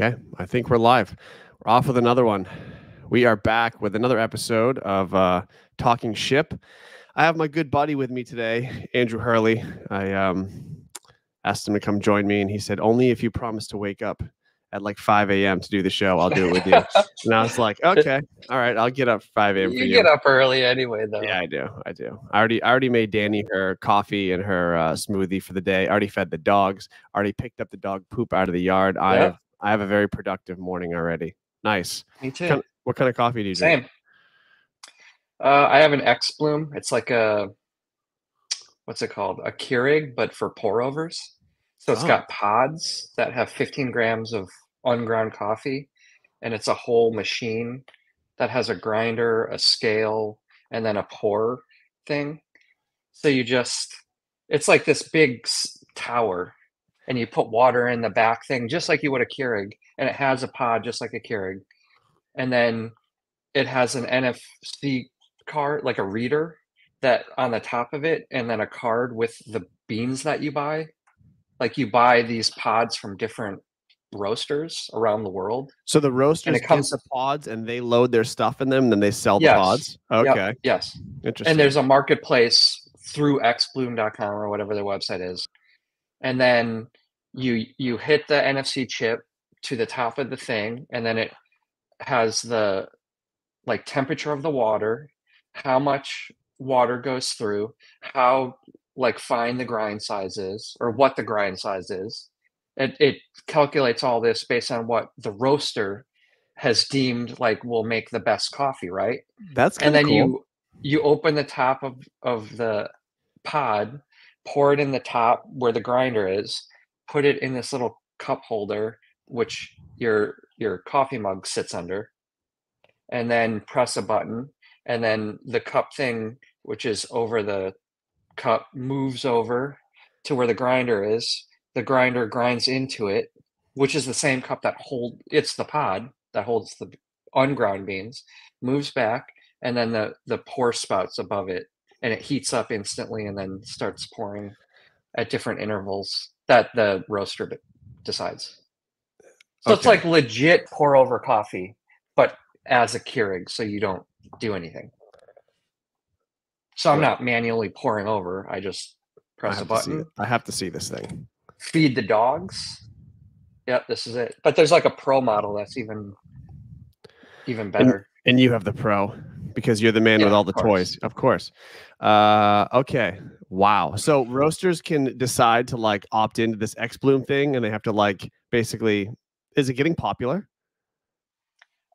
Okay, I think we're live. We're off with another one. We are back with another episode of Talking Ship. I have my good buddy with me today, Andrew Hurley. I asked him to come join me, and he said, only if you promise to wake up at like 5 a.m. to do the show, I'll do it with you. And I was like, okay, all right, I'll get up 5 a.m. for you. You get up early anyway, though. Yeah, I do. I already made Danny her coffee and her smoothie for the day. I already fed the dogs. Already picked up the dog poop out of the yard. Yeah. I have a very productive morning already. Nice. Me too. What kind of coffee do you drink? Same. I have an X Bloom. It's like what's it called? A Keurig, but for pour overs. So it's got pods that have 15 grams of unground coffee, and it's a whole machine that has a grinder, a scale, and then a pour thing. So it's like this big tower, and you put water in the back thing, just like you would a Keurig, and it has a pod just like a Keurig. And then it has an NFC card, like a reader that on the top of it, and then a card with the beans that you buy. Like you buy these pods from different roasters around the world. So the roasters get the pods and they load their stuff in them, and then they sell the pods? Okay. Yep. Yes. Interesting. And there's a marketplace through xbloom.com or whatever their website is. And then you hit the NFC chip to the top of the thing, and then it has the like temperature of the water, how much water goes through, how like fine the grind size is, or what the grind size is. It calculates all this based on what the roaster has deemed like will make the best coffee, right? That's kind of cool. And then you open the top of the pod, pour it in the top where the grinder is, put it in this little cup holder, which your coffee mug sits under, and then press a button, and then the cup thing, which is over the cup, moves over to where the grinder is. The grinder grinds into it, which is the same cup it's the pod that holds the unground beans, moves back, and then the pour spouts above it, and it heats up instantly and then starts pouring at different intervals that the roaster decides. So It's like legit pour over coffee, but as a Keurig, so you don't do anything. So I'm not manually pouring over. I just press a button. I have to see this thing. Feed the dogs. Yep, this is it. But there's like a pro model that's even better. And you have the pro because you're the man with all the toys. Of course. Okay. Wow. So roasters can decide to like opt into this X Bloom thing, and they have to like basically, is it getting popular?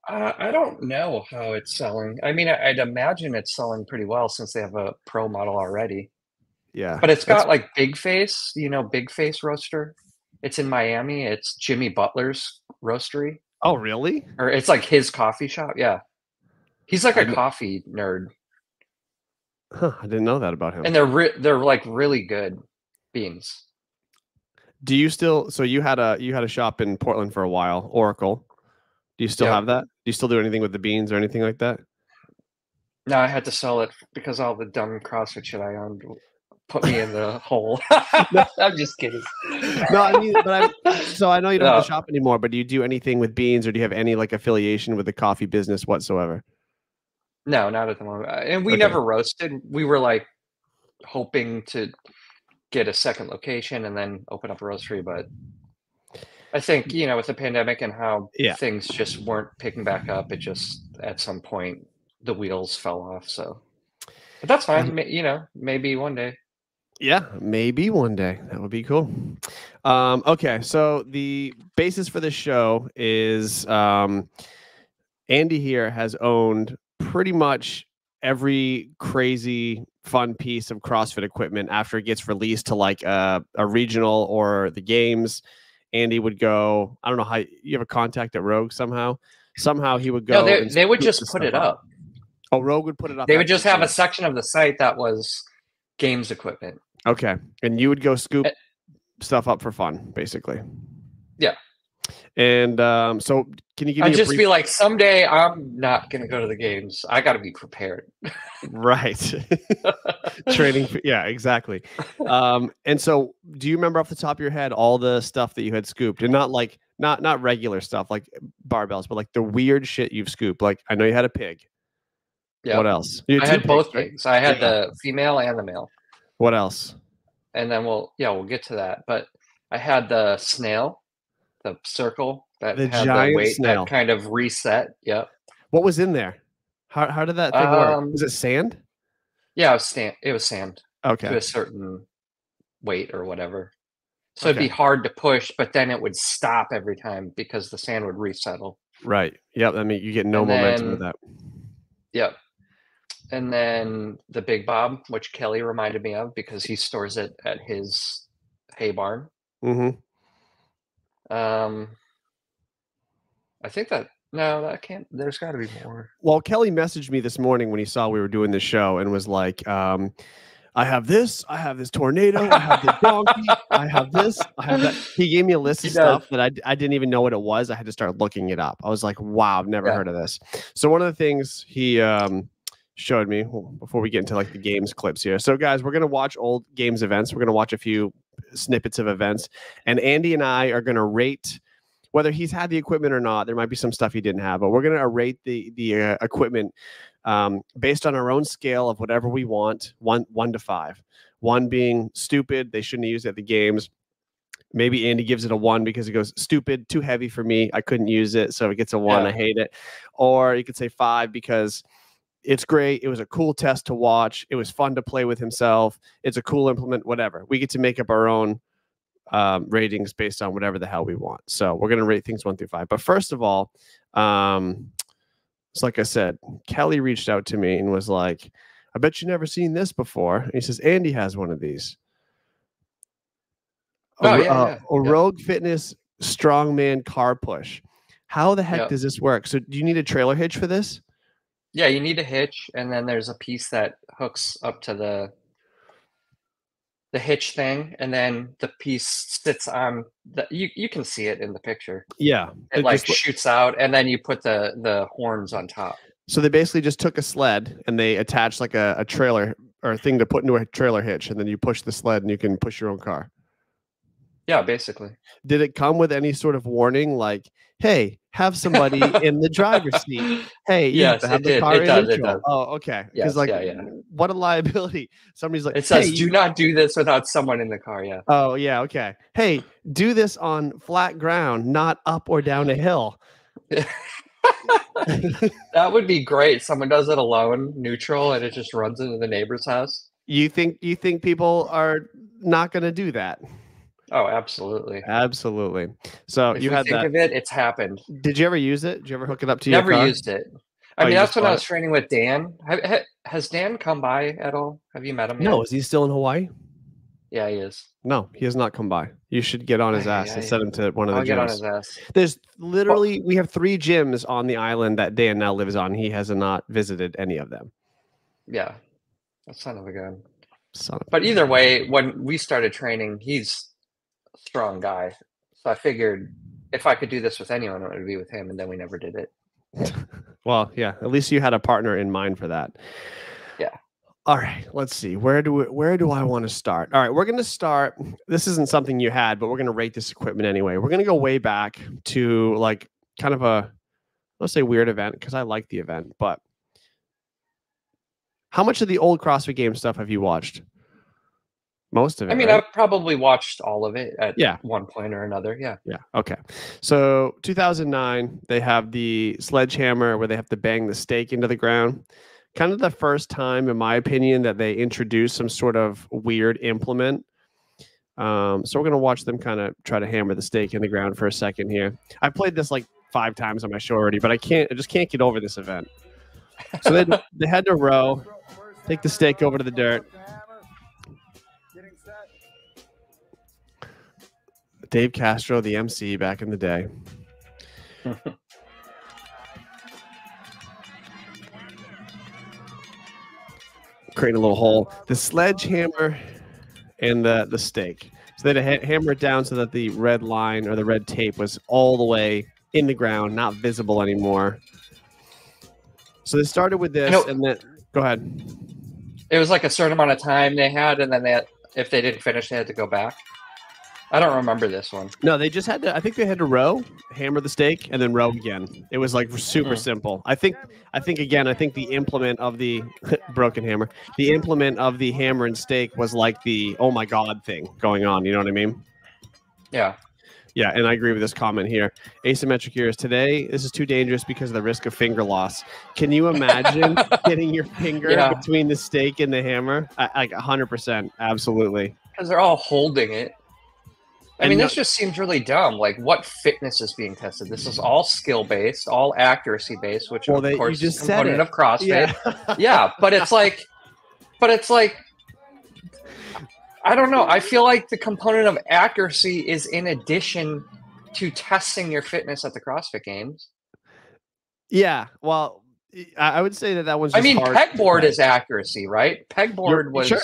I don't know how it's selling. I mean, I'd imagine it's selling pretty well since they have a pro model already. Yeah. But it's got like Big Face, Big Face Roaster. It's in Miami. It's Jimmy Butler's roastery. Oh, really? Or it's like his coffee shop. Yeah. He's like a coffee nerd. Huh, I didn't know that about him. And they're like really good beans. Do you still, so you had a shop in Portland for a while, Oracle. Do you still have that? Do you still do anything with the beans or anything like that? No, I had to sell it because all the dumb CrossFit shit I owned put me in the hole. I'm just kidding. No, I mean, so I know you don't have a shop anymore, but do you do anything with beans, or do you have any like affiliation with the coffee business whatsoever? No, not at the moment. And we never roasted. We were like hoping to get a second location and then open up a roastery, but I think, with the pandemic and how things just weren't picking back up, it just, at some point, the wheels fell off. So, but that's fine. Maybe one day. Yeah, maybe one day. That would be cool. Okay, so the basis for this show is Andy here has owned pretty much every crazy fun piece of CrossFit equipment after it gets released to like a regional or the games. Andy would go, I don't know how you have a contact at Rogue somehow he would go. No, they would just put it up. Oh, Rogue would put it up. They would just have a section of the site that was games equipment. Okay. And you would go scoop stuff up for fun, basically. Yeah. And so can you give me I'd a just brief? be like, someday I'm not going to go to the games. I got to be prepared. Right. Training. Yeah, exactly. And so do you remember off the top of your head all the stuff that you had scooped, and not like not regular stuff like barbells, but like the weird shit you've scooped? Like I know you had a pig. What Yep. else? You had I two had pigs, both right? pigs. I had Yeah. the female and the male. What else? And then we'll get to that. But I had the snail, the circle that The had the giant weight that snail. kind of reset. Yep. What was in there? How did that thing work? Was it sand? Yeah, it was sand Okay. to a certain weight or whatever. So it'd Okay. be hard to push, but then it would stop every time because the sand would resettle. Right. Yep. I mean, you get no And momentum with then, that. yep. And then the Big Bob, which Kelly reminded me of because he stores it at his hay barn. Mm-hmm. Um, I think that no, that can't. There's got to be more. Well, Kelly messaged me this morning when he saw we were doing this show and was like, I have this tornado, I have the donkey, I have this, I have that. He gave me a list of stuff that I didn't even know what it was. I had to start looking it up. I was like, wow, I've never heard of this. So one of the things he showed me before we get into like the games clips here. So guys, we're going to watch old games events. We're going to watch a few snippets of events, and Andy and I are going to rate whether he's had the equipment or not. There might be some stuff he didn't have, but we're going to rate the equipment based on our own scale of whatever we want, one to 5. 1 being stupid, they shouldn't use it at the games. Maybe Andy gives it a 1 because he goes, stupid, too heavy for me, I couldn't use it, so it gets a 1. I hate it. Or you could say 5 because it's great. It was a cool test to watch. It was fun to play with himself. It's a cool implement, whatever. We get to make up our own ratings based on whatever the hell we want. So we're going to rate things 1 through 5. But first of all, it's like I said, Kelly reached out to me and was like, I bet you never seen this before. And he says, Andy has one of these. A Rogue Fitness Strongman car push. How the heck does this work? So do you need a trailer hitch for this? Yeah, you need a hitch, and then there's a piece that hooks up to the hitch thing, and then the piece sits on the you can see it in the picture. Yeah. It like shoots out, and then you put the horns on top. So they basically just took a sled and they attached like a trailer or a thing to put into a trailer hitch, and then you push the sled and you can push your own car. Yeah, basically. Did it come with any sort of warning like, hey, have somebody in the driver's seat? Hey, you have to have the car in neutral. It does. Oh, okay. Because what a liability. Somebody's like, it says, do not do this without someone in the car. Yeah. Oh, yeah. Okay. Hey, do this on flat ground, not up or down a hill. That would be great. Someone does it alone, neutral, and it just runs into the neighbor's house. You think people are not going to do that? Oh, absolutely. Absolutely. So if you had think that. Of it, it's happened. Did you ever use it? Did you ever hook it up to your car? Never used it. I mean, that's when I was training with Dan. Has Dan come by at all? Have you met him yet? No. Is he still in Hawaii? Yeah, he is. No, he has not come by. You should get on his ass and send him to one of the gyms. Get on his ass. There's literally, we have 3 gyms on the island that Dan now lives on. He has not visited any of them. Yeah. That son of a gun. But either way, when we started training, he's a strong guy. So I figured if I could do this with anyone, it would be with him, and then we never did it. Well, yeah, at least you had a partner in mind for that. Yeah. All right, let's see. Where do I want to start? All right, we're going to start. This isn't something you had, but we're going to rate this equipment anyway. We're going to go way back to like kind of a, let's say weird event, because I like the event, but how much of the old CrossFit Games stuff have you watched? Most of it. I mean, right? I've probably watched all of it at one point or another. Yeah. Yeah. Okay. So 2009, they have the sledgehammer where they have to bang the stake into the ground. Kind of the first time, in my opinion, that they introduced some sort of weird implement. So we're going to watch them kind of try to hammer the stake in the ground for a second here. I played this like 5 times on my show already, but I just can't get over this event. So they had to row, take the stake over to the dirt. Dave Castro, the MC back in the day. Creating a little hole. The sledgehammer and the stake. So they had to hammer it down so that the red line or the red tape was all the way in the ground, not visible anymore. So they started with this, and then go ahead. It was like a certain amount of time they had, and then if they didn't finish, they had to go back. I don't remember this one. No, they just had to. I think they had to row, hammer the stake, and then row again. It was like super simple. I think the implement of the broken hammer, the implement of the hammer and stake was like the oh my god thing going on. You know what I mean? Yeah. Yeah, and I agree with this comment here. Asymmetric here is today. This is too dangerous because of the risk of finger loss. Can you imagine getting your finger between the stake and the hammer? Like 100%, absolutely. Because they're all holding it. I mean, this just seems really dumb. Like, what fitness is being tested? This is all skill-based, all accuracy-based, which, of course, is a component of CrossFit. Yeah, but it's like, I don't know. I feel like the component of accuracy is in addition to testing your fitness at the CrossFit Games. Yeah, well, I would say that one's just pegboard is accuracy, right? Pegboard was... Sure.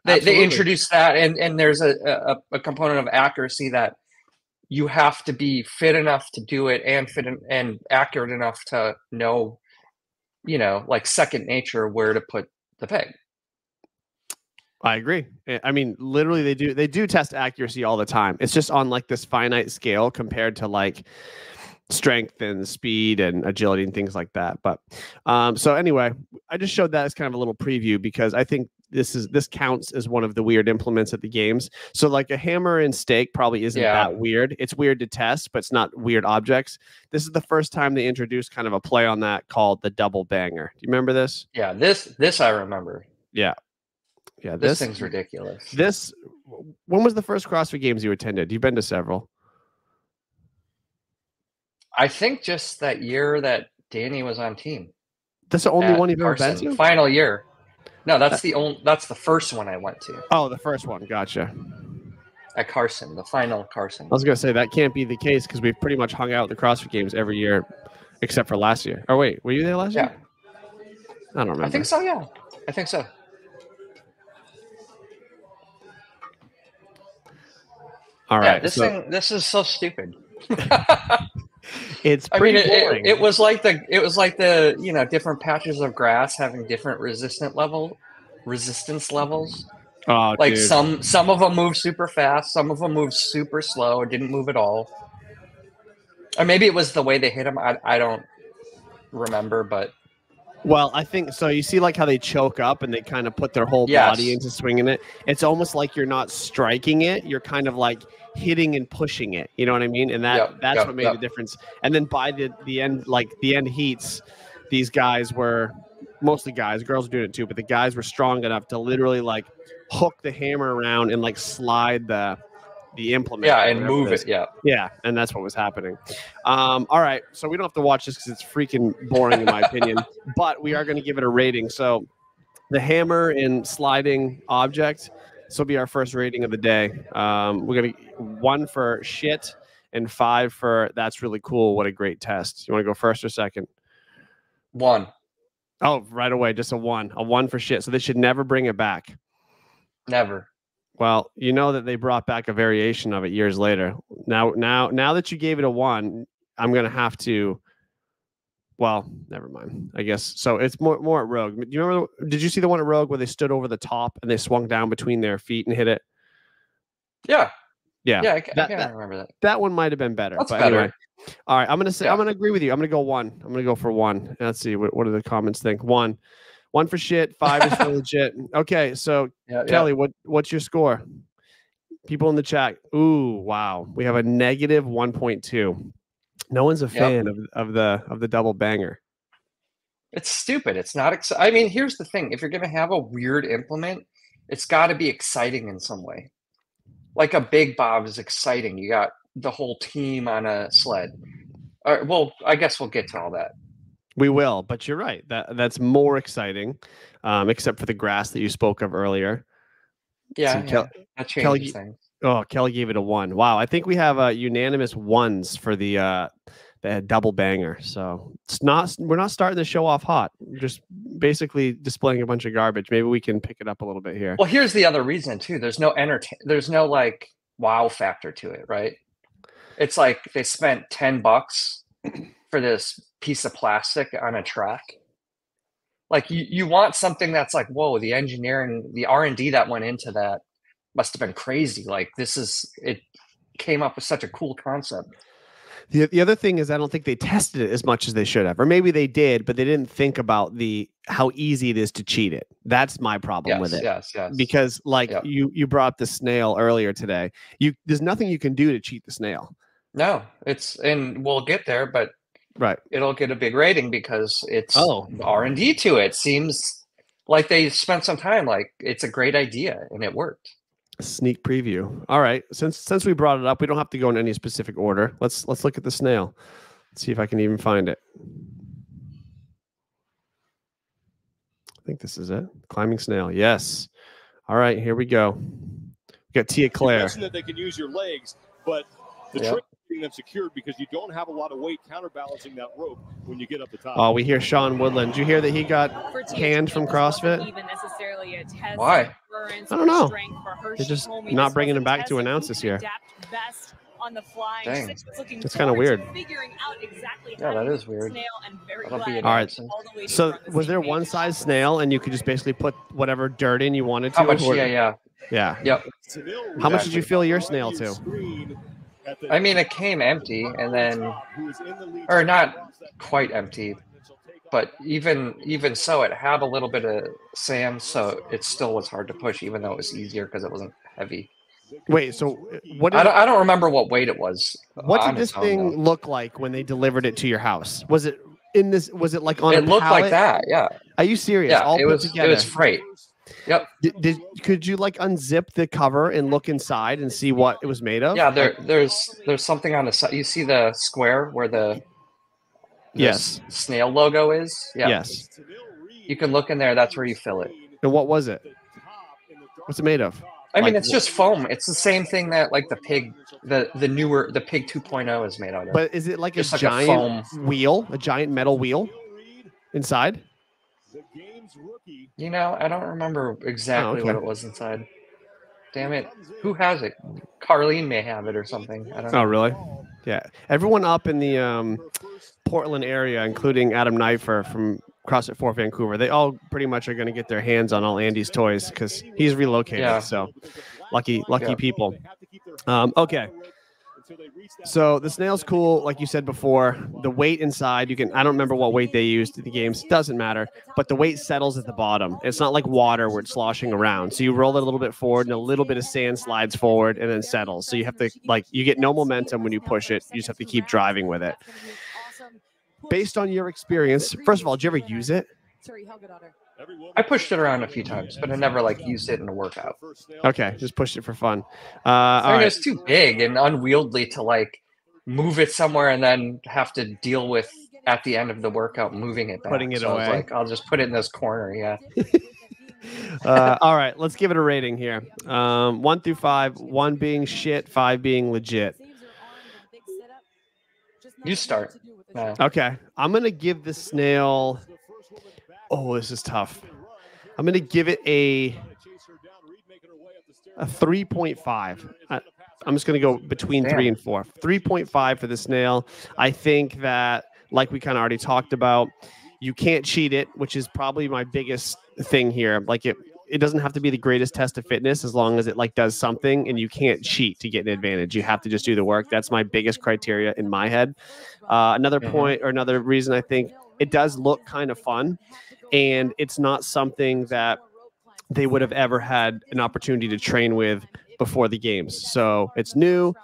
They introduced that, and there's a component of accuracy that you have to be fit enough to do it and accurate enough to know, like second nature where to put the peg. I agree. I mean, literally, they do test accuracy all the time. It's just on like this finite scale compared to like strength and speed and agility and things like that. But so anyway, I just showed that as kind of a little preview because I think this counts as one of the weird implements at the games. So like a hammer and stake probably isn't that weird. It's weird to test, but it's not weird objects. This is the first time they introduced kind of a play on that called the double banger. Do you remember this? Yeah, this I remember. Yeah. This thing's ridiculous. When was the first CrossFit Games you attended? You've been to several. I think just that year that Danny was on team. That's the only one you've ever been to? Final year. No, that's the first one I went to. Oh, the first one. Gotcha. At Carson, the final Carson. I was going to say that can't be the case because we've pretty much hung out at the CrossFit Games every year except for last year. Oh, wait. Were you there last year? I don't remember. I think so, yeah. I think so. All right. This is so stupid. It's pretty boring. It was like the different patches of grass having different resistance levels. Oh, like dude. some of them move super fast, some of them move super slow, or didn't move at all. Or maybe it was the way they hit them. I don't remember, but well, I think so. You see like how they choke up and they kind of put their whole body into swinging it. It's almost like you're not striking it. You're kind of like hitting and pushing it. You know what I mean? And that's what made the difference. And then by the end, like the end heats, these guys were mostly guys, girls were doing it too, but the guys were strong enough to literally like hook the hammer around and like slide the implement. Yeah, and move it. Yeah, and that's what was happening. All right, so we don't have to watch this because it's freaking boring in my opinion, but we are going to give it a rating. So the hammer and sliding object, this will be our first rating of the day. We're going to 1 for shit and 5 for that's really cool. What a great test. You want to go first or second? 1. Oh, right away, just a 1. A 1 for shit. So they should never bring it back. Never. Well, you know that they brought back a variation of it years later. Now that you gave it a 1, I'm going to have to. Well, never mind. I guess so. It's more at Rogue. Do you remember? Did you see the one at Rogue where they stood over the top and they swung down between their feet and hit it? Yeah. Yeah. I can't remember that. That one might have been better. That's better. Anyway. All right. I'm going to agree with you. I'm going to go 1. I'm going to go for 1. Let's see. What do the comments think? 1. 1 for shit. 5 is for legit. Okay. So Kelly, what's your score? People in the chat. Ooh, wow. We have a negative 1.2. No one's a fan of the double banger. It's stupid. It's not I mean, here's the thing. If you're going to have a weird implement, it's got to be exciting in some way. Like a big bob is exciting. You got the whole team on a sled. Well, I guess we'll get to all that. We will, but you're right. That's more exciting, except for the grass that you spoke of earlier. Yeah, that changes things. Oh, Kelly gave it a 1. Wow, I think we have unanimous 1s for the double banger. So we're not starting the show off hot. We're just basically displaying a bunch of garbage. Maybe we can pick it up a little bit here. Well, here's the other reason too. There's no like wow factor to it, right? It's like they spent $10 for this piece of plastic on a track. Like you want something that's like, whoa, the engineering, the R&D that went into that must have been crazy. Like it came up with such a cool concept. The other thing is I don't think they tested it as much as they should have, or maybe they did, but they didn't think about how easy it is to cheat it. That's my problem with it. Yes. Because like Yep. you brought up the snail earlier today. There's nothing you can do to cheat the snail. No, and we'll get there, but right, it'll get a big rating because it's Oh. R&D to it. Seems like they spent some time. Like it's a great idea and it worked. Sneak preview. All right. Since we brought it up, we don't have to go in any specific order. Let's look at the snail. Let's see if I can even find it. I think this is it. Climbing snail. Yes. All right, here we go. We got Tia Claire. You mentioned that they can use your legs, but the trick is getting them secured because you don't have a lot of weight counterbalancing that rope when you get up the top. Oh, we hear Sean Woodland. Did you hear that he got canned from CrossFit? Why? I don't know. They're just not bringing him back to announce this year. Dang. It's kind of weird. Yeah, that is weird. All right. So was there one size snail and you could just basically put whatever dirt in you wanted to? How much? Yeah. Yep. How much did you fill your snail to? I mean, it came empty and then, or not quite empty, but even so, it had a little bit of sand, so it still was hard to push, even though it was easier because it wasn't heavy. Wait, so what? I don't remember what weight it was. What did this thing look like when they delivered it to your house? Was it in this? Was it like on? It looked like that. Yeah. Are you serious? Yeah, All it was. It was freight. Yep. Could you like unzip the cover and look inside and see what it was made of? Yeah, there's something on the side. You see the square where the snail logo is? Yeah. Yes. You can look in there. That's where you fill it. And what was it? What's it made of? I mean, it's just foam. It's the same thing that like the pig, the pig 2.0 is made out of. But is it like just a giant wheel, a giant metal wheel inside? You know, I don't remember exactly what it was inside. Damn it. Who has it? Carlene may have it or something. I don't know. Oh, really? Yeah. Everyone up in the Portland area, including Adam Knifer from CrossFit 4 Vancouver, they all pretty much are going to get their hands on all Andy's toys because he's relocated. Yeah. So lucky people. Okay. So the snail's cool, like you said before. The weight inside, I don't remember what weight they used in the games. Doesn't matter. But the weight settles at the bottom. It's not like water where it's sloshing around. So you roll it a little bit forward and a little bit of sand slides forward and then settles. So you have to, you get no momentum when you push it. You just have to keep driving with it. Based on your experience, first of all, did you ever use it? I pushed it around a few times, but I never used it in a workout. Okay, just pushed it for fun. I mean, it's too big and unwieldy to move it somewhere and then have to deal with at the end of the workout moving it back. Putting it away. I was I'll just put it in this corner. Yeah. All right, let's give it a rating here. 1 through 5, 1 being shit, 5 being legit. You start. Okay, I'm gonna give the snail. Oh, this is tough. I'm going to give it a 3.5. I'm just going to go between 3 and 4. 3.5 for the snail. I think that, like we kind of already talked about, you can't cheat it, which is probably my biggest thing here. It doesn't have to be the greatest test of fitness as long as it does something, and you can't cheat to get an advantage. You have to just do the work. That's my biggest criteria in my head. Another point or another reason, I think it does look kind of fun. And it's not something that they would have ever had an opportunity to train with before the games. So it's new,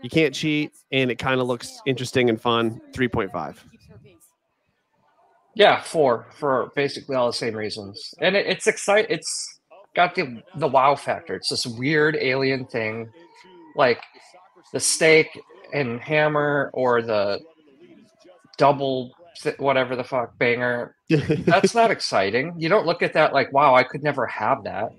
you can't cheat, and it kind of looks interesting and fun. 3.5. Yeah, 4 for basically all the same reasons. And it's exciting. It's got the wow factor. It's this weird alien thing, like the stake and hammer or the double whatever the fuck banger. That's not exciting. You don't look at that wow, I could never have that.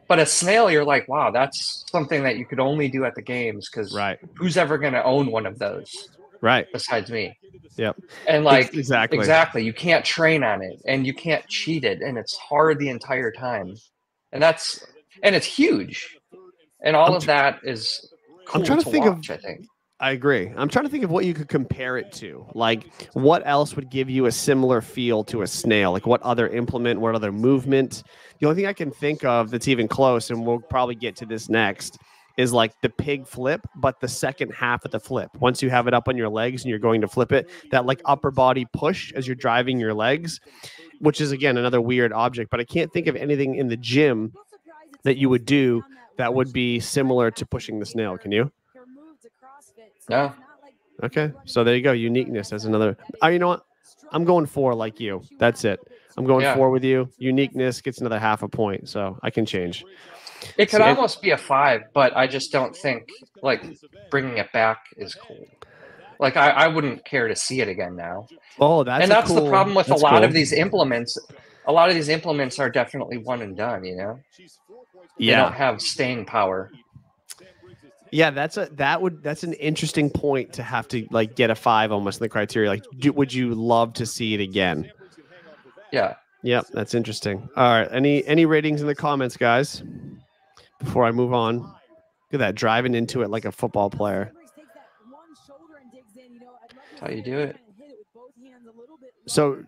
But a snail, you're like, wow, that's something that you could only do at the games because who's ever going to own one of those? Right. Besides me. Yep. And exactly. You can't train on it and you can't cheat it. And it's hard the entire time. And it's huge. And all of that is cool trying to think watch, I think. I agree. I'm trying to think of what you could compare it to. Like, what else would give you a similar feel to a snail? Like, what other implement, what other movement? The only thing I can think of that's even close, and we'll probably get to this next, is like the pig flip, but the second half of the flip. Once you have it up on your legs and you're going to flip it, that like upper body push as you're driving your legs, which is, again, another weird object. But I can't think of anything in the gym that you would do that would be similar to pushing the snail. Can you? No. Okay, so there you go. Uniqueness as another. Oh, you know what? I'm going 4 like you. That's it. I'm going 4 with you. Uniqueness gets another half a point, so I can change. It could almost be a 5, but I just don't think like bringing it back is cool. Like I wouldn't care to see it again now. Oh, that's the problem with a lot of these implements. A lot of these implements are definitely one and done. You know. Yeah. They don't have staying power. Yeah, that's an interesting point to have to like get a 5 almost in the criteria. Like, would you love to see it again? Yeah. Yep, that's interesting. All right, any ratings in the comments, guys? Before I move on, look at that, driving into it like a football player. That's how you do it. So,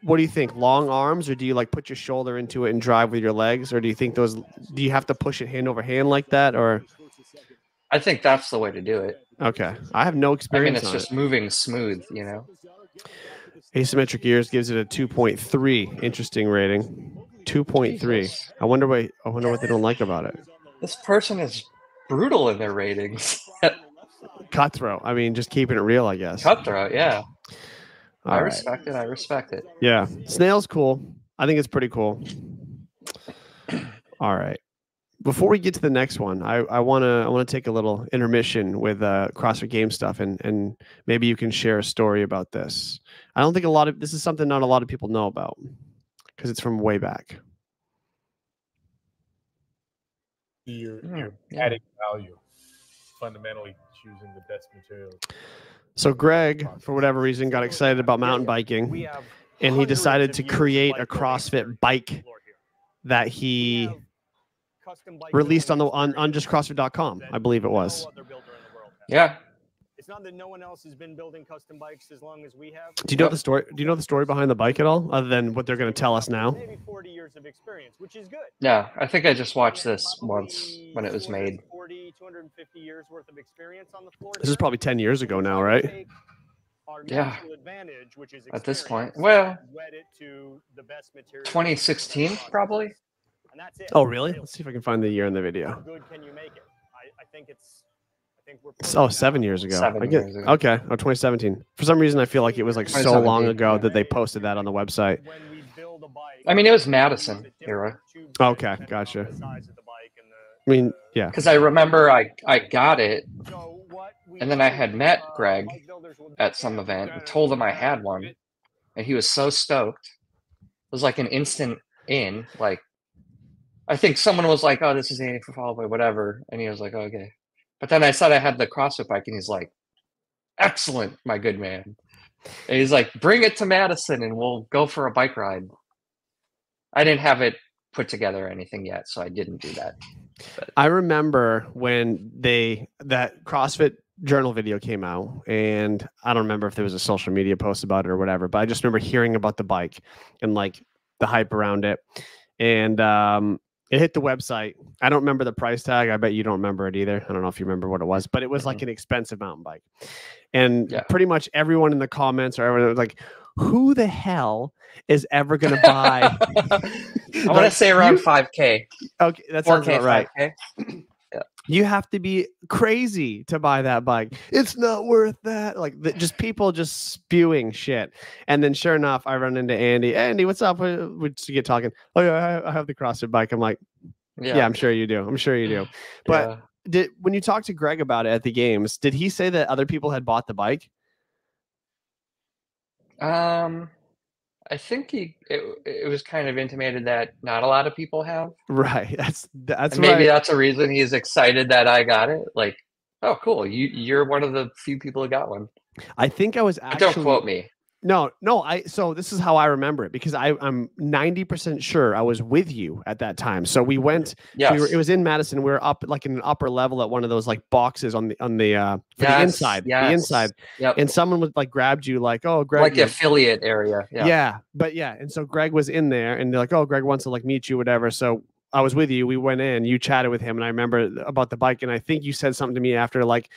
what do you think? Long arms, or do you like put your shoulder into it and drive with your legs, or do you think do you have to push it hand over hand like that, or? I think that's the way to do it. Okay. I have no experience. I mean, it's just moving smooth, you know. Asymmetric gears gives it a 2.3. Interesting rating. 2.3. I wonder what they don't like about it. This person is brutal in their ratings. Cutthroat. I mean, just keeping it real, I guess. Cutthroat, yeah. I respect it. I respect it. Yeah. Snail's cool. I think it's pretty cool. All right. Before we get to the next one, I want to take a little intermission with CrossFit Game stuff, and maybe you can share a story about this. I don't think this is something not a lot of people know about because it's from way back. You're adding value, fundamentally choosing the best materials. So Greg, for whatever reason, got excited about mountain biking, and he decided to create a CrossFit bike that he released on just CrossFit.com, I believe it was. Yeah. It's not that no one else has been building custom bikes as long as we have. Do you know the story? Do you know the story behind the bike at all, other than what they're going to tell us now? Maybe 40 years of experience, which is good. Yeah, I think I just watched this once when it was made. 250 years worth of experience on the floor. This is probably 10 years ago now, right? Yeah. At this point, well, 2016 probably. Oh, really? Let's see if I can find the year in the video. How good can you make it? I think it's. Oh, 7 years ago. 7 years ago. Okay. Oh, 2017. For some reason, I feel like it was like so long ago that they posted that on the website. I mean, it was Madison era. Okay, gotcha. I mean, yeah. Because I remember I got it, and then I had met Greg at some event and told him I had one, and he was so stoked. It was like an instant in. Like, I think someone was like, "Oh, this is Andy for Follow Boy, whatever," and he was like, oh, "Okay." But then I said I had the CrossFit bike, and he's like, "Excellent, my good man." And he's like, "Bring it to Madison, and we'll go for a bike ride." I didn't have it put together or anything yet, so I didn't do that. But I remember when that CrossFit Journal video came out, and I don't remember if there was a social media post about it or whatever, but I just remember hearing about the bike and like the hype around it, and it hit the website. I don't remember the price tag. I bet you don't remember it either. I don't know if you remember what it was, but it was like an expensive mountain bike. And pretty much everyone in the comments or everyone was like, who the hell is ever going to buy? I want to say around 5K. Okay, that sounds about right. 5K. Yeah. You have to be crazy to buy that bike. It's not worth that. Like just people just spewing shit. And then sure enough, I run into Andy. Andy, what's up? We just get talking. Oh yeah, I have the CrossFit bike. I'm like, yeah, I'm sure you do. I'm sure you do. But when you talked to Greg about it at the games, did he say that other people had bought the bike? I think it was kind of intimated that not a lot of people have. Right. That's maybe that's a reason he's excited that I got it. Like, oh, cool. You're one of the few people who got one. I think I was actually. Don't quote me. No. So this is how I remember it, because I'm 90% sure I was with you at that time. So we went. Yes. It was in Madison. We were up like in an upper level at one of those like boxes on the for the Yes, inside. yes. The inside. Yep. And someone was like grabbed you like, oh, Greg. Like the affiliate area. Yeah. But yeah. And so Greg was in there and they're like, oh, Greg wants to like meet you, whatever. So I was with you. We went in, you chatted with him, and I remember about the bike. And I think you said something to me after, like,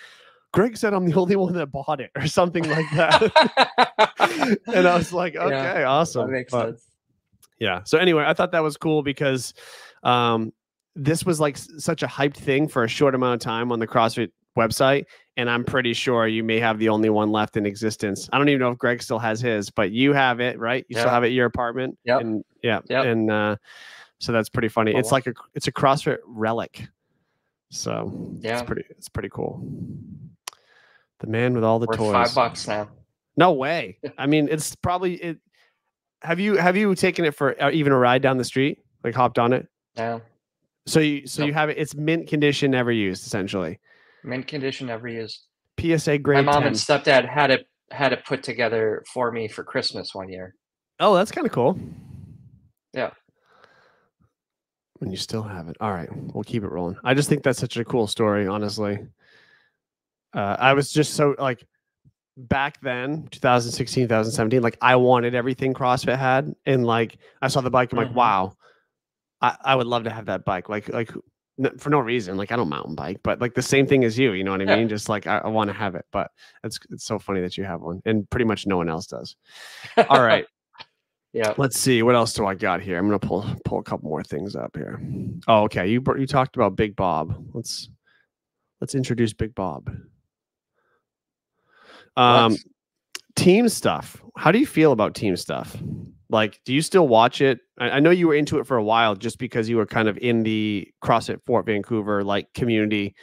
Greg said I'm the only one that bought it or something like that. And I was like, okay, awesome. That makes sense. Yeah. So anyway, I thought that was cool because this was like such a hyped thing for a short amount of time on the CrossFit website. And I'm pretty sure you may have the only one left in existence. I don't even know if Greg still has his, but you have it, right? You still have it at your apartment. Yep. And and so that's pretty funny. It's like it's a CrossFit relic. So it's pretty cool. The man with all the toys. $5 now. No way. I mean, it's probably it. Have you taken it for even a ride down the street? Like hopped on it? No. So you have it. It's mint condition, never used, essentially. Mint condition, never used. PSA grade. My mom 10. and stepdad had it put together for me for Christmas one year. Oh, that's kind of cool. Yeah. When you still have it. All right, we'll keep it rolling. I just think that's such a cool story, honestly. I was just so like back then, 2016, 2017, like I wanted everything CrossFit had. And like, I saw the bike. I'm like, wow, I would love to have that bike. Like for no reason, like I don't mountain bike, but like the same thing as you know what I mean? Just like, I want to have it, but it's so funny that you have one and pretty much no one else does. All right. Yeah. Let's see. What else do I got here? I'm going to pull a couple more things up here. Oh, okay. You talked about Big Bob. Let's introduce Big Bob. Team stuff. How do you feel about team stuff? Like, do you still watch it? I know you were into it for a while just because you were kind of in the CrossFit Fort Vancouver like community,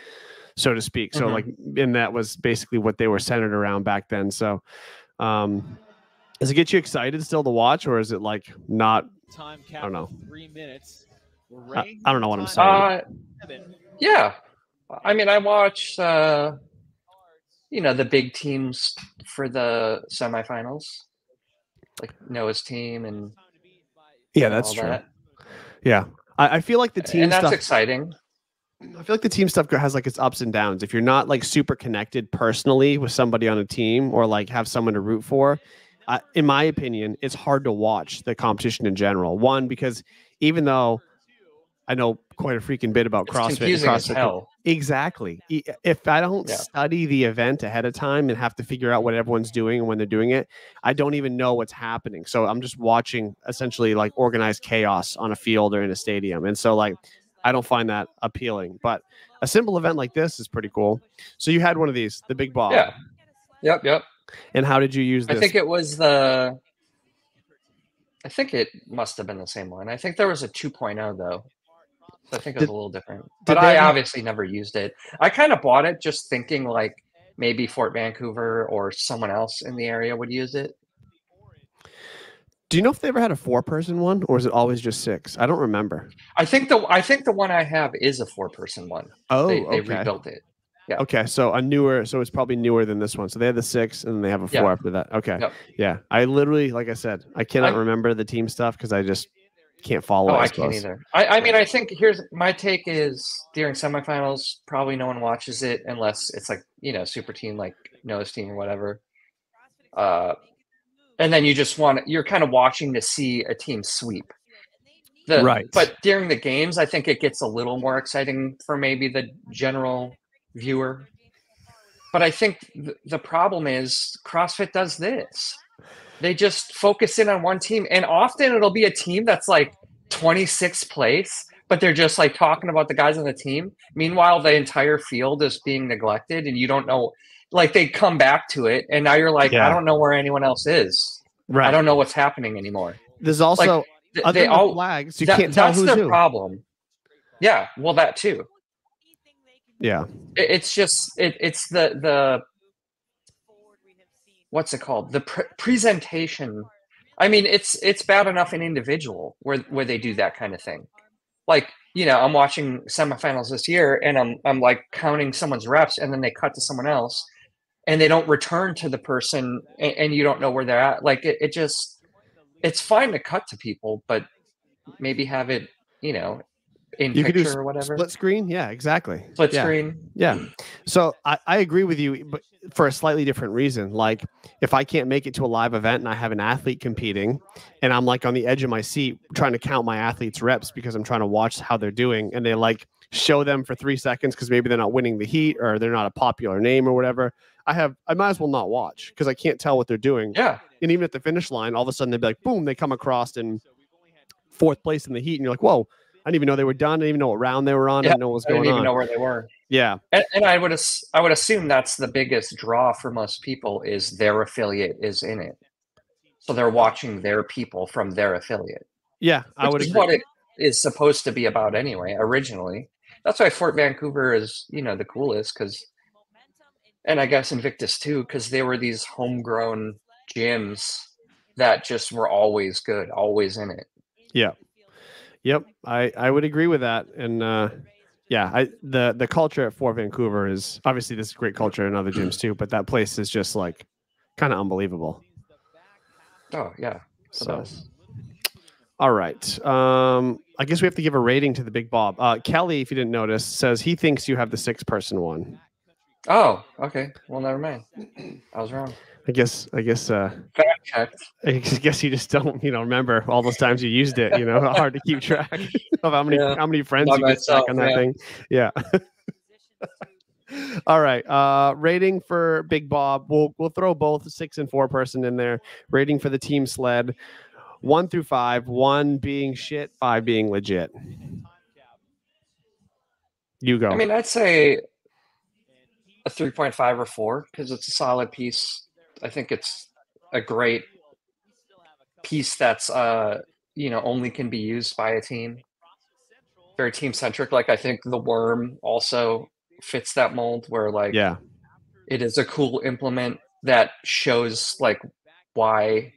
so to speak. So like, and that was basically what they were centered around back then. So, does it get you excited still to watch, or is it like not? I don't know. 3 minutes. I don't know what I'm saying. Yeah, I mean, I watch the big teams for the semifinals, like Noah's team and that's true. Yeah, I feel like the team and that's stuff, exciting. I feel like the team stuff has like its ups and downs. If you're not like super connected personally with somebody on a team or like have someone to root for, in my opinion, it's hard to watch the competition in general. One, because even though I know quite a freaking bit about CrossFit, as hell. Exactly. If I don't study the event ahead of time and have to figure out what everyone's doing and when they're doing it, I don't even know what's happening. So I'm just watching essentially like organized chaos on a field or in a stadium. And so like, I don't find that appealing, but a simple event like this is pretty cool. So you had one of these, the Big Bob. Yeah. Yep. And how did you use this? I think it was I think it must have been the same one. I think there was a 2.0 though. So I think it was a little different. But I obviously never used it. I kind of bought it just thinking like maybe Fort Vancouver or someone else in the area would use it. Do you know if they ever had a 4-person one, or is it always just 6? I don't remember. I think the one I have is a 4-person one. Oh, they rebuilt it. Yeah. Okay, so it's probably newer than this one. So they had the 6 and they have a 4 after that. Okay. Yep. Yeah. I literally, like I said, I cannot remember the team stuff because I just can't follow. I can't either. I mean, I think here's my take is during semifinals, probably no one watches it unless it's like, super team like Noah's team or whatever. And then you're kind of watching to see a team sweep. Right. But during the games, I think it gets a little more exciting for maybe the general viewer. But I think the problem is CrossFit does this. They just focus in on one team. And often it'll be a team that's like 26th place, but they're just like talking about the guys on the team. Meanwhile, the entire field is being neglected and you don't know, like they come back to it. And now you're like, I don't know where anyone else is. Right. I don't know what's happening anymore. There's also they all flags. You can't tell who's that's their who. Problem. Yeah. Well, that too. Yeah. It's just, it's the what's it called? The presentation. I mean, it's bad enough in individual where they do that kind of thing. Like, I'm watching semifinals this year and I'm like counting someone's reps and then they cut to someone else and they don't return to the person, and you don't know where they're at. Like it's fine to cut to people, but maybe have it, in You could do picture or whatever. split screen. Yeah, exactly. Split screen. Yeah. So I agree with you, but for a slightly different reason. Like if I can't make it to a live event and I have an athlete competing and I'm like on the edge of my seat trying to count my athletes' reps because I'm trying to watch how they're doing, and they like show them for 3 seconds because maybe they're not winning the heat or they're not a popular name or whatever, I might as well not watch because I can't tell what they're doing. Yeah. And even at the finish line, all of a sudden they'd be like, boom, they come across in 4th place in the heat. And you're like, whoa, I didn't even know they were done. I didn't even know what round they were on. I didn't know what was going on. I didn't even know where they were. Yeah. And I would assume that's the biggest draw for most people is their affiliate is in it. So they're watching their people from their affiliate. Yeah, I would agree. What it is supposed to be about anyway, originally. That's why Fort Vancouver is, the coolest, and I guess Invictus too, because they were these homegrown gyms that just were always good, always in it. Yeah. Yep. I would agree with that. And the culture at Fort Vancouver is obviously this is great culture in other gyms too, but that place is just like kind of unbelievable. Oh yeah. So all right. I guess we have to give a rating to the Big Bob. Kelly, if you didn't notice, says he thinks you have the 6-person one. Oh, okay. Well, never mind. I was wrong. I guess Fact checked. I guess you just don't, remember all those times you used it, hard to keep track of how many friends you get stuck on that thing. Yeah. All right. Rating for Big Bob. We'll throw both 6 and 4-person in there. Rating for the team sled, 1 through 5, 1 being shit, 5 being legit. You go. I mean, I'd say a 3.5 or 4 because it's a solid piece. I think it's a great piece that's only can be used by a team. Very team centric. Like I think the worm also fits that mold where it is a cool implement that shows like why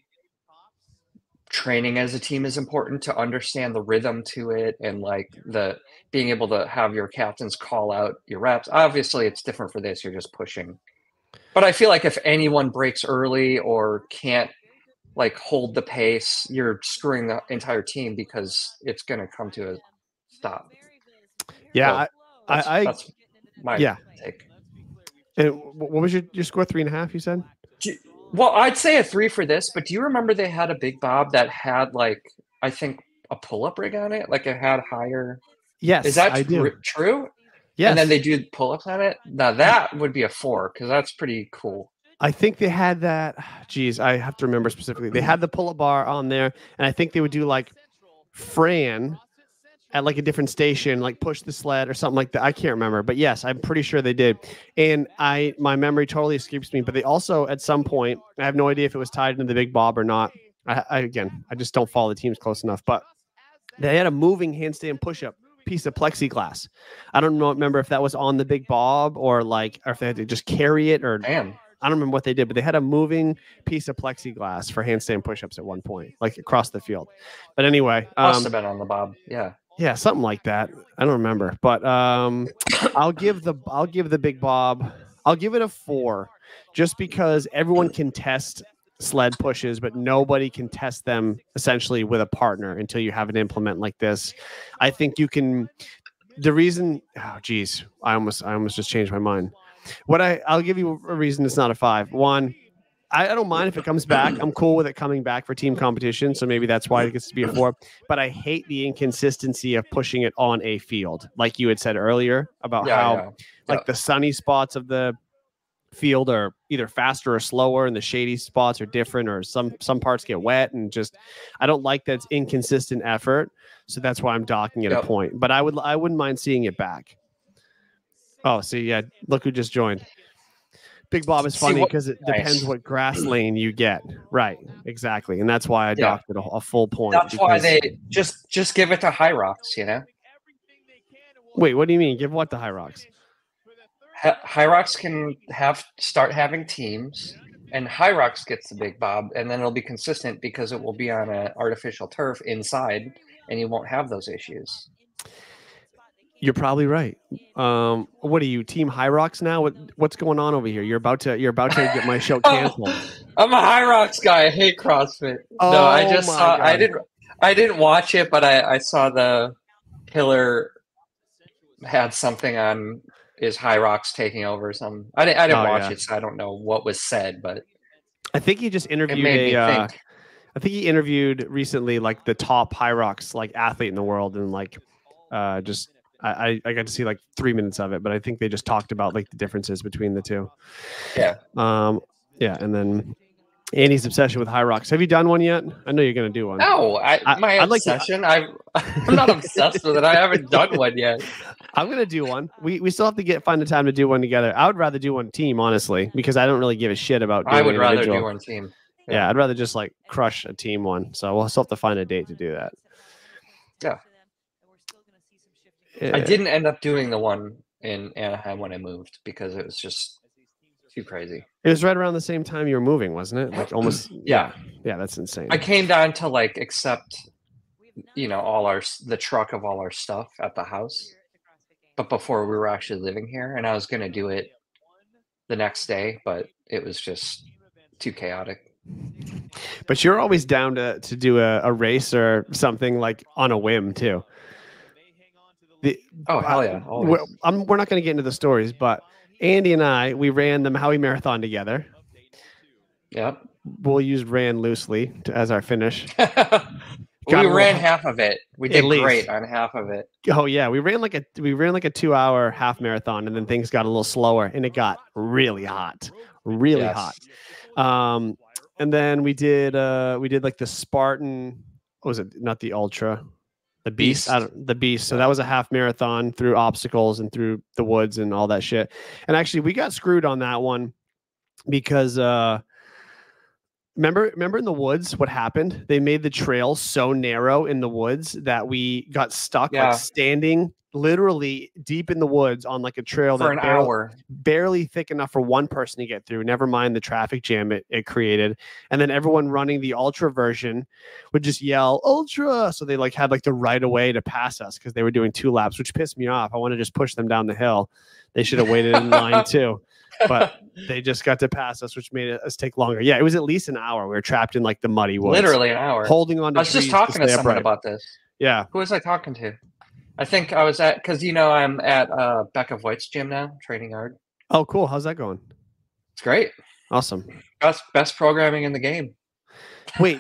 training as a team is important, to understand the rhythm to it and like the being able to have your captains call out your reps. Obviously it's different for this, you're just pushing. But I feel like if anyone breaks early or can't like hold the pace, you're screwing the entire team because it's going to come to a stop. Yeah, so that's my take. And what was your score? 3.5? You said. Well, I'd say a 3 for this, but do you remember they had a Big Bob that had like I think a pull-up rig on it? Like it had higher. Yes, is that true? Yes. And then they do pull-ups on it. Now that would be a 4 because that's pretty cool. I think they had that. Geez, I have to remember specifically. They had the pull-up bar on there, and I think they would do like Fran at like a different station, like push the sled or something like that. I can't remember, but yes, I'm pretty sure they did. And my memory totally escapes me, but they also at some point, I have no idea if it was tied into the Big Bob or not. I just don't follow the teams close enough, but they had a moving handstand push-up piece of plexiglass. I don't remember if that was on the Big Bob or if they had to just carry it or Damn. I don't remember what they did, but they had a moving piece of plexiglass for handstand push-ups at one point, like across the field. But anyway, must have been on the Bob. Yeah, something like that. I don't remember, but I'll give the Big Bob. I'll give it a 4, just because everyone can test sled pushes, but nobody can test them essentially with a partner until you have an implement like this. I think you can. The reason, I almost just changed my mind. I'll give you a reason it's not a 5. 1, I don't mind if it comes back. I'm cool with it coming back for team competition, so maybe that's why it gets to be a 4. But I hate the inconsistency of pushing it on a field, like you had said earlier about how the sunny spots of the field are either faster or slower, and the shady spots are different, or some parts get wet, and just I don't like that it's inconsistent effort. So that's why I'm docking it a point. But I wouldn't mind seeing it back. Oh, see, yeah, look who just joined. Big Bob is funny because it depends what grass lane you get. Right, exactly, and that's why I docked it a full point. That's why they just give it to High Rocks, Wait, what do you mean? Give what to High Rocks? High Rocks can start having teams, and High Rocks gets the Big Bob, and then it'll be consistent because it will be on an artificial turf inside, and you won't have those issues. You're probably right. What are you, Team High Rocks now? What's going on over here? You're about to get my show canceled. I'm a High Rocks guy. I hate CrossFit. No, I just saw. God. I didn't watch it, but I saw the Killer had something on. Is High Rocks taking over or something? I didn't watch it, so I don't know what was said, but I think he just interviewed I think he interviewed recently like the top High Rocks like athlete in the world, and like just I got to see like 3 minutes of it, but I think they just talked about like the differences between the two. Yeah. Yeah, and then Andy's obsession with High Rocks. Have you done one yet? I know you're going to do one. No, my obsession. I'm not obsessed with it. I haven't done one yet. I'm going to do one. We still have to find the time to do one together. I would rather do one team, honestly, because I don't really give a shit about doing I would rather do one team. Yeah, I'd rather just like crush a team one. So we'll still have to find a date to do that. Yeah. I didn't end up doing the one in Anaheim when I moved because it was just too crazy. It was right around the same time you were moving, wasn't it? Like almost. Yeah. Yeah, that's insane. I came down to like accept, the truck of all our stuff at the house, but before we were actually living here, and I was going to do it the next day, but it was just too chaotic. But you're always down to do a race or something like on a whim too. Hell yeah! We're not going to get into the stories, but Andy and I, we ran the Maui Marathon together. Yep. We'll use ran loosely as our finish. We ran half of it. We did great on half of it. Oh yeah, we ran like a 2-hour half marathon, and then things got a little slower, and it got really hot, really hot. And then we did like the Spartan. What was it? Not the Ultra. The Beast. The Beast. So that was a half marathon through obstacles and through the woods and all that shit. And actually, we got screwed on that one because remember in the woods what happened? They made the trail so narrow in the woods that we got stuck like standing literally deep in the woods on like a trail for an hour, barely thick enough for one person to get through, never mind the traffic jam it created. And then everyone running the ultra version would just yell ultra, so they like had like the right of way to pass us because they were doing 2 laps, which pissed me off. I want to just push them down the hill. They should have waited in line too, but they just got to pass us, which made us take longer. Yeah, it was at least an hour. We were trapped in like the muddy woods, literally an hour, holding on to I was just talking to someone about this. Yeah. Who was I talking to? I think I was because I'm at Becca Voigt's gym now, training hard. Oh, cool. How's that going? It's great. Awesome. Best programming in the game. Wait.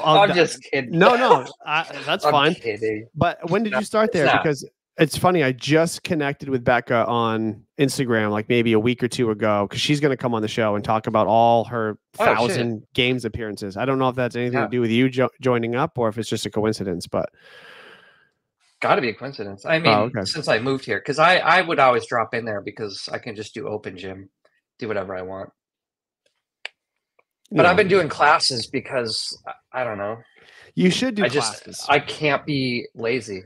I'm just kidding. No, that's fine. Kidding. But when did you start there? Because it's funny. I just connected with Becca on Instagram like maybe a week or 2 ago because she's going to come on the show and talk about all her 1,000 games appearances. I don't know if that's anything to do with you joining up or if it's just a coincidence, but. Got to be a coincidence. I mean, since I moved here, because I would always drop in there because I can just do open gym, do whatever I want. But I've been doing classes because I don't know. You should do classes. I can't be lazy.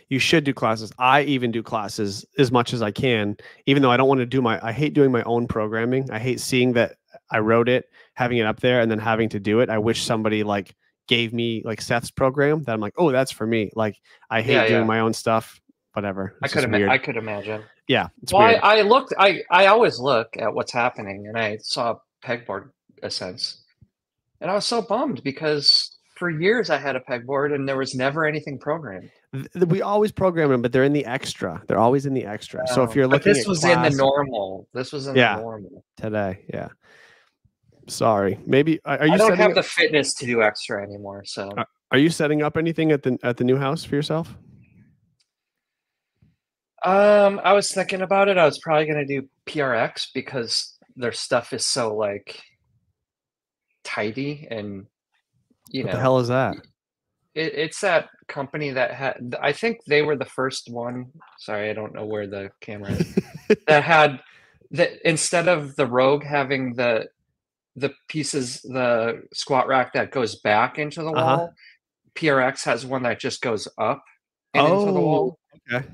You should do classes. I even do classes as much as I can, even though I don't want to do I hate doing my own programming. I hate seeing that I wrote it, having it up there, and then having to do it. I wish somebody like gave me like Seth's program that I'm like, oh, that's for me. Like I hate doing my own stuff, whatever. I could imagine. Yeah. It's weird. I always look at what's happening, and I saw pegboard ascents, and I was so bummed because for years I had a pegboard and there was never anything programmed. We always program them, but they're in the extra. They're always in the extra. So if you're looking this was in the normal. This was in the normal today. Yeah. Sorry. Maybe are you? I don't have the fitness to do extra anymore. So are you setting up anything at the new house for yourself? I was thinking about it. I was probably going to do PRX because their stuff is so like tidy and what the hell is that? It's that company that had. I think they were the first one. Sorry, I don't know where the camera is. That had instead of the Rogue having the pieces, the squat rack that goes back into the wall, PRX has one that just goes up and into the wall. Okay.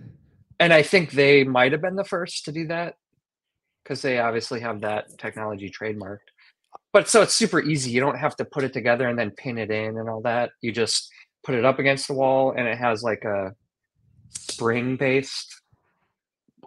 And I think they might have been the first to do that because they obviously have that technology trademarked. But so it's super easy. You don't have to put it together and then pin it in and all that. You just put it up against the wall, and it has like a spring-based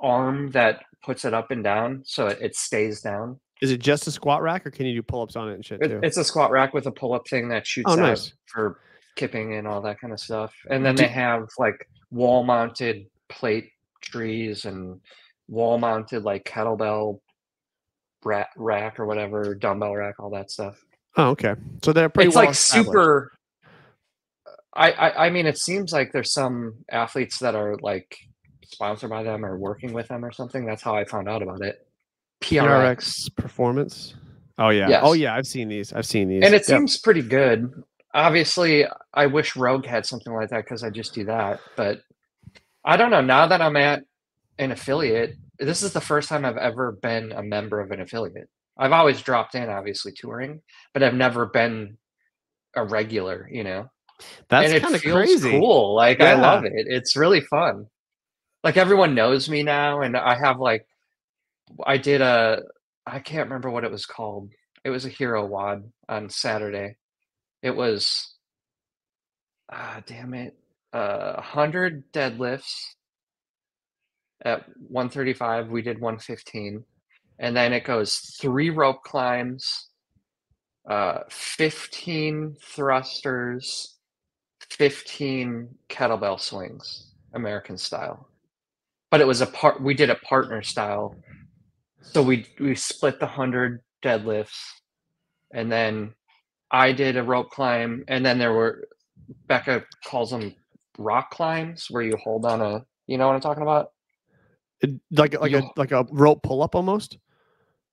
arm that puts it up and down, so it stays down. Is it just a squat rack, or can you do pull-ups on it and shit too? It's a squat rack with a pull-up thing that shoots out for kipping and all that kind of stuff. And then they have like wall-mounted plate trees and wall-mounted like kettlebell rack or whatever, dumbbell rack, all that stuff. Oh, okay. So they're pretty. It's like super. I mean, it seems like there's some athletes that are like sponsored by them or working with them or something. That's how I found out about it. PRX Performance. Oh yeah. Yes. Oh yeah. I've seen these. And it seems pretty good. Obviously, I wish Rogue had something like that because I just do that. But I don't know. Now that I'm at an affiliate, this is the first time I've ever been a member of an affiliate. I've always dropped in, obviously touring, but I've never been a regular. You know. That's kind of crazy. Cool. Like I love it. It's really fun. Like everyone knows me now, and I have like. I can't remember what it was called. It was a hero WOD on Saturday. It was, 100 deadlifts at 135. We did 115. And then it goes 3 rope climbs, 15 thrusters, 15 kettlebell swings, American style. But it was we did a partner style. So we split the 100 deadlifts, and then I did a rope climb, and then there were, Becca calls them rock climbs, where you hold on a, you know what I'm talking about? Like a rope pull up almost?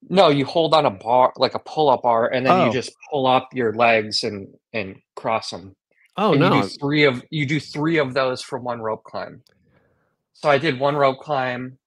No, you hold on a bar, like a pull up bar, and then you just pull up your legs and cross them. Oh, and no. You do three of those for one rope climb. So I did one rope climb.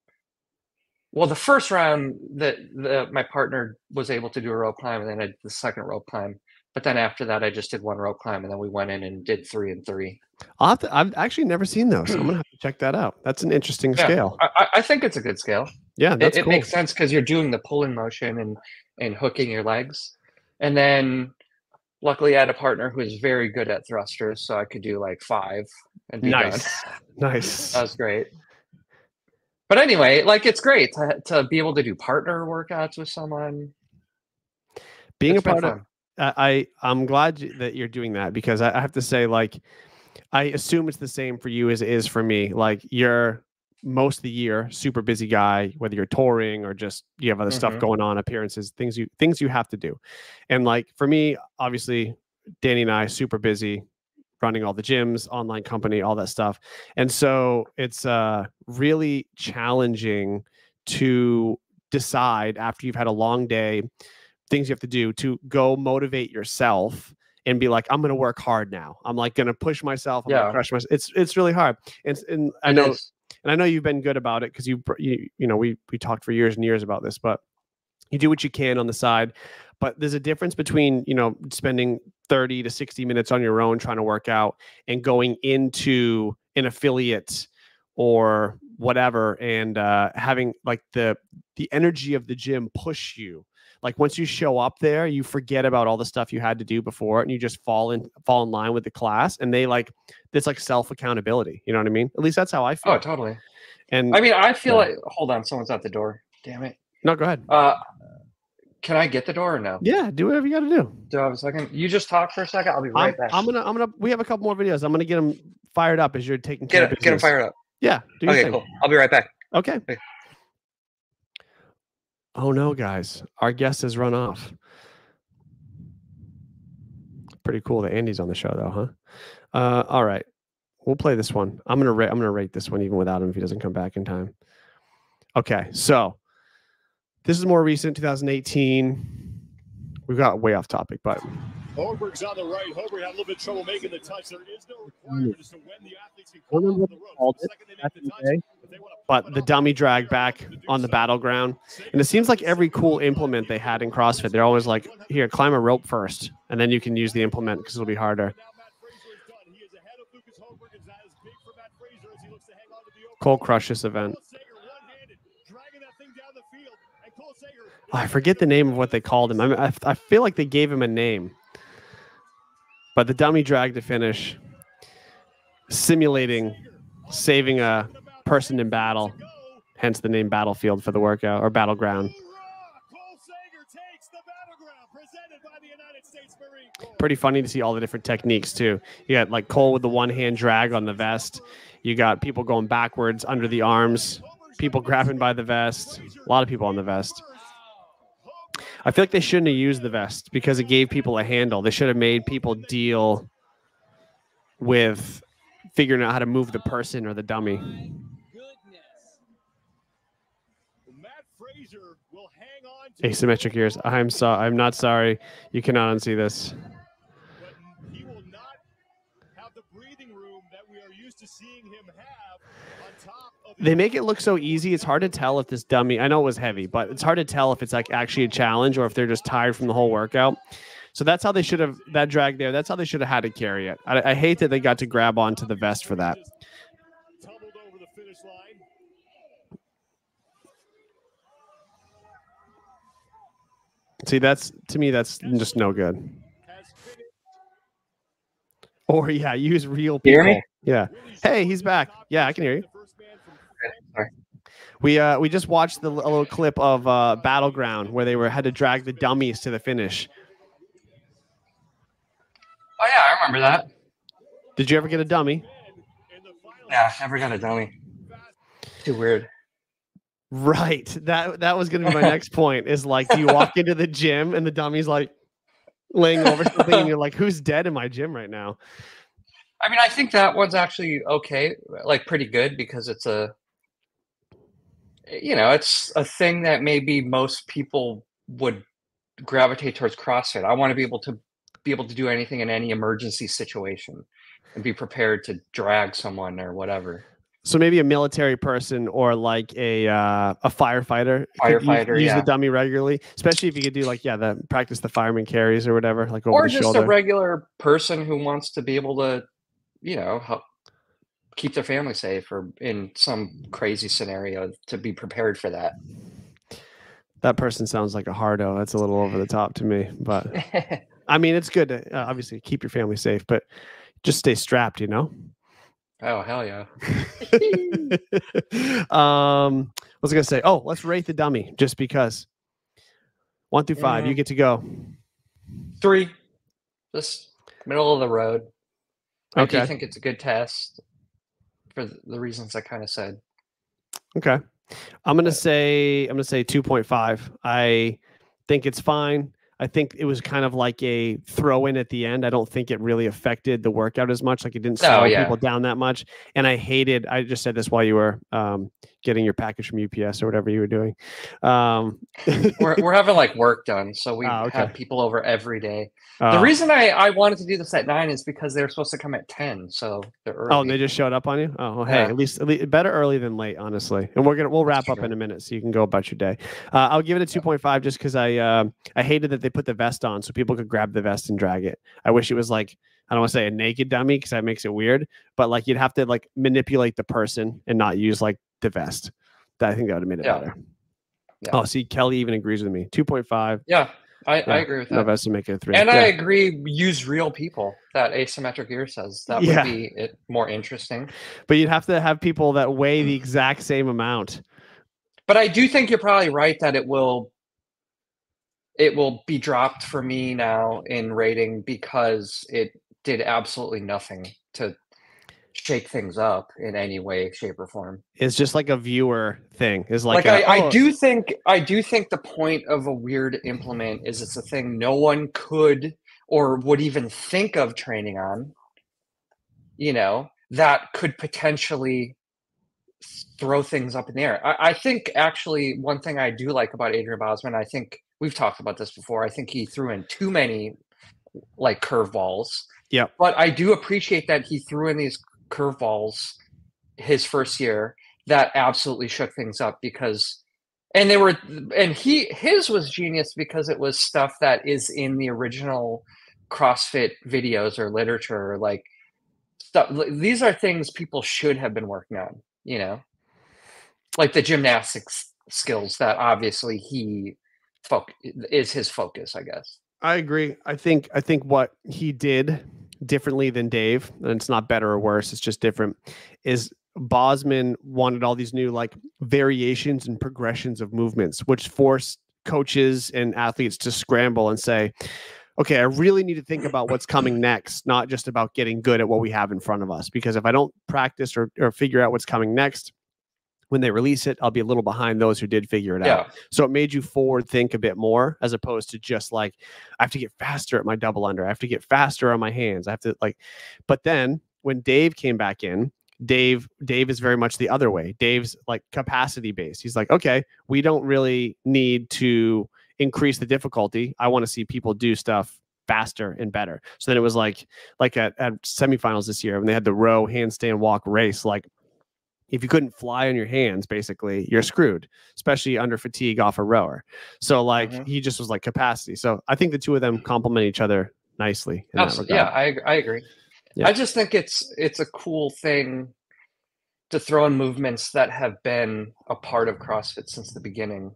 Well, the first round that my partner was able to do a rope climb, and then I did the second rope climb. But then after that, I just did one rope climb, and then we went in and did 3 and 3. I've actually never seen those. I'm gonna have to check that out. That's an interesting scale. I think it's a good scale. Yeah, that's cool. It makes sense because you're doing the pull-in motion and hooking your legs, and then luckily I had a partner who is very good at thrusters, so I could do like 5 and be done. Nice. That was great. But anyway, like it's great to be able to do partner workouts with someone. Being a part of, I'm glad that you're doing that, because I have to say, like, I assume it's the same for you as it is for me. Like, you're most of the year super busy guy, whether you're touring or just you have other stuff going on, appearances, things you have to do. And like for me, obviously, Danny and I super busy, running all the gyms, online company, all that stuff. And so it's really challenging to decide after you've had a long day, things you have to do, to go motivate yourself and be like, I'm going to work hard now. I'm like going to push myself. I'm going to crush myself. It's really hard. And I know, and I know you've been good about it, because you know, we talked for years and years about this, but you do what you can on the side. But there's a difference between, you know, spending 30 to 60 minutes on your own trying to work out and going into an affiliate or whatever and having like the energy of the gym push you. Like once you show up there, you forget about all the stuff you had to do before, and you just fall in line with the class. And they like, it's like self accountability. You know what I mean? At least that's how I feel. Oh, totally. And I mean, I feel like, hold on, someone's at the door. Damn it. No, go ahead. Can I get the door or no? Yeah, do whatever you got to do. Do I have a second? You just talk for a second. I'll be right back. I'm gonna. We have a couple more videos. I'm gonna get them fired up as you're taking care of business. Get them fired up. Yeah. Okay, cool. I'll be right back. Okay. Oh no, guys, our guest has run off. Pretty cool that Andy's on the show, though, huh? All right, we'll play this one. I'm gonna rate this one even without him if he doesn't come back in time. Okay, so this is more recent, 2018. We've got way off topic, but Holberg's on the right. Holberg had a little bit of trouble making the touch. There is no requirement as to when the athletes can come off the rope. The second they make the touch, but the dummy drag back on the battleground. And it seems like every cool implement they had in CrossFit, they're always like, here, climb a rope first, and then you can use the implement because it'll be harder. Cole crushed this event. Oh, I forget the name of what they called him. I feel like they gave him a name. But the dummy drag to finish, simulating saving a person in battle, hence the name Battlefield for the workout, or Battleground. Pretty funny to see all the different techniques too. You got like Cole with the one-hand drag on the vest. You got people going backwards under the arms, people grabbing by the vest. A lot of people on the vest. I feel like they shouldn't have used the vest because it gave people a handle. They should have made people deal with figuring out how to move the person or the dummy. Asymmetric ears. I'm not sorry. You cannot unsee this. But he will not have the breathing room that we are used to seeing him have on top of. They make it look so easy. It's hard to tell if this dummy, I know it was heavy, but it's hard to tell if it's like actually a challenge or if they're just tired from the whole workout. So that's how they should have, that drag there, that's how they should have had to carry it. I hate that they got to grab onto the vest for that. Tumbled over the finish line. See, to me, that's just no good. Or yeah, use real people. Hear me? Yeah. Hey, he's back. Yeah, I can hear you. Sorry. We just watched a little clip of Battleground where they had to drag the dummies to the finish. Oh yeah, I remember that. Did you ever get a dummy? Yeah, never got a dummy. Too weird. Right. That was going to be my next point. Is like, do you walk into the gym and the dummy's like laying over something, and you're like, who's dead in my gym right now? I mean, I think that one's actually okay, like pretty good because it's it's a thing that maybe most people would gravitate towards CrossFit. I want to be able to do anything in any emergency situation and be prepared to drag someone or whatever. So maybe a military person or like a firefighter. Use the dummy regularly, especially if you could do like practice the fireman carries or whatever, like over or the just shoulder. A regular person who wants to be able to, help keep their family safe or in some crazy scenario to be prepared for that. That person sounds like a hardo. That's a little over the top to me, but I mean, it's good to obviously keep your family safe, but just stay strapped, Oh, hell yeah. What was I going to say? Oh, let's rate the dummy just because. 1 through 5, you get to go. 3. Just middle of the road. Okay. I do think it's a good test for the reasons I kind of said. Okay. I'm gonna say 2.5. I think it's fine. I think it was kind of like a throw in at the end. I don't think it really affected the workout as much. Like it didn't slow people down that much. And I just said this while you were getting your package from UPS or whatever you were doing. We're having like work done. So we have people over every day. The reason I wanted to do this at 9 is because they were supposed to come at 10. So they're early. Oh, and they just showed up on you? Oh, well, hey, at least better early than late, honestly. And we'll wrap up in a minute so you can go about your day. I'll give it a 2.5 just because I hated that they put the vest on so people could grab the vest and drag it. I wish it was like, I don't want to say a naked dummy because that makes it weird, but like you'd have to like manipulate the person and not use like the vest. I think that would have made it better. Yeah. Oh, see, Kelly even agrees with me. 2.5. Yeah, I agree with that. No vest to make it a 3. And I agree, use real people. That asymmetric ear says that would be more interesting. But you'd have to have people that weigh the exact same amount. But I do think you're probably right that it will be dropped for me now in rating because it did absolutely nothing to shake things up in any way, shape, or form. It's just like a viewer thing. It's like I do think the point of a weird implement is it's a thing no one could or would even think of training on, that could potentially throw things up in the air. I think actually one thing I do like about Adrian Bosman, I think we've talked about this before. I think he threw in too many like curveballs. Yeah. But I do appreciate that he threw in these curveballs his first year that absolutely shook things up because his was genius because it was stuff that is in the original CrossFit videos or literature or like stuff. These are things people should have been working on, like the gymnastics skills that obviously is his focus, I guess. I agree. I think what he did differently than Dave, and it's not better or worse, it's just different, is Bosman wanted all these new like variations and progressions of movements, which forced coaches and athletes to scramble and say, okay, I really need to think about what's coming next, not just about getting good at what we have in front of us. Because if I don't practice or figure out what's coming next, when they release it, I'll be a little behind those who did figure it out. So it made you forward think a bit more, as opposed to just like, I have to get faster at my double under. I have to get faster on my hands. I have to like, but then when Dave came back in, Dave is very much the other way. Dave's like capacity based. He's like, okay, we don't really need to increase the difficulty. I want to see people do stuff faster and better. So then it was like at semifinals this year when they had the row handstand walk race, like if you couldn't fly on your hands, basically you're screwed, especially under fatigue off a rower. So like he just was like capacity. So I think the two of them complement each other nicely in that regard. Yeah, I agree. Yeah. I just think it's a cool thing to throw in movements that have been a part of CrossFit since the beginning,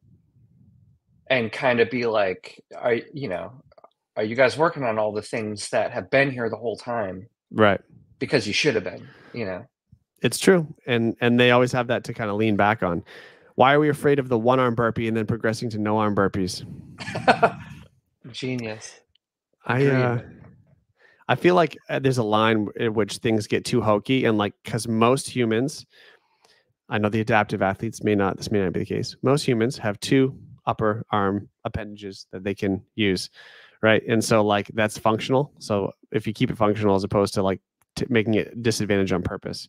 and kind of be like, are you guys working on all the things that have been here the whole time? Right. Because you should have been, It's true. And they always have that to kind of lean back on. Why are we afraid of the one arm burpee and then progressing to no arm burpees? Genius. I feel like there's a line in which things get too hokey, and like, because most humans, I know the adaptive athletes this may not be the case. Most humans have two upper arm appendages that they can use, right? And so like that's functional. So if you keep it functional as opposed to like making it disadvantage on purpose.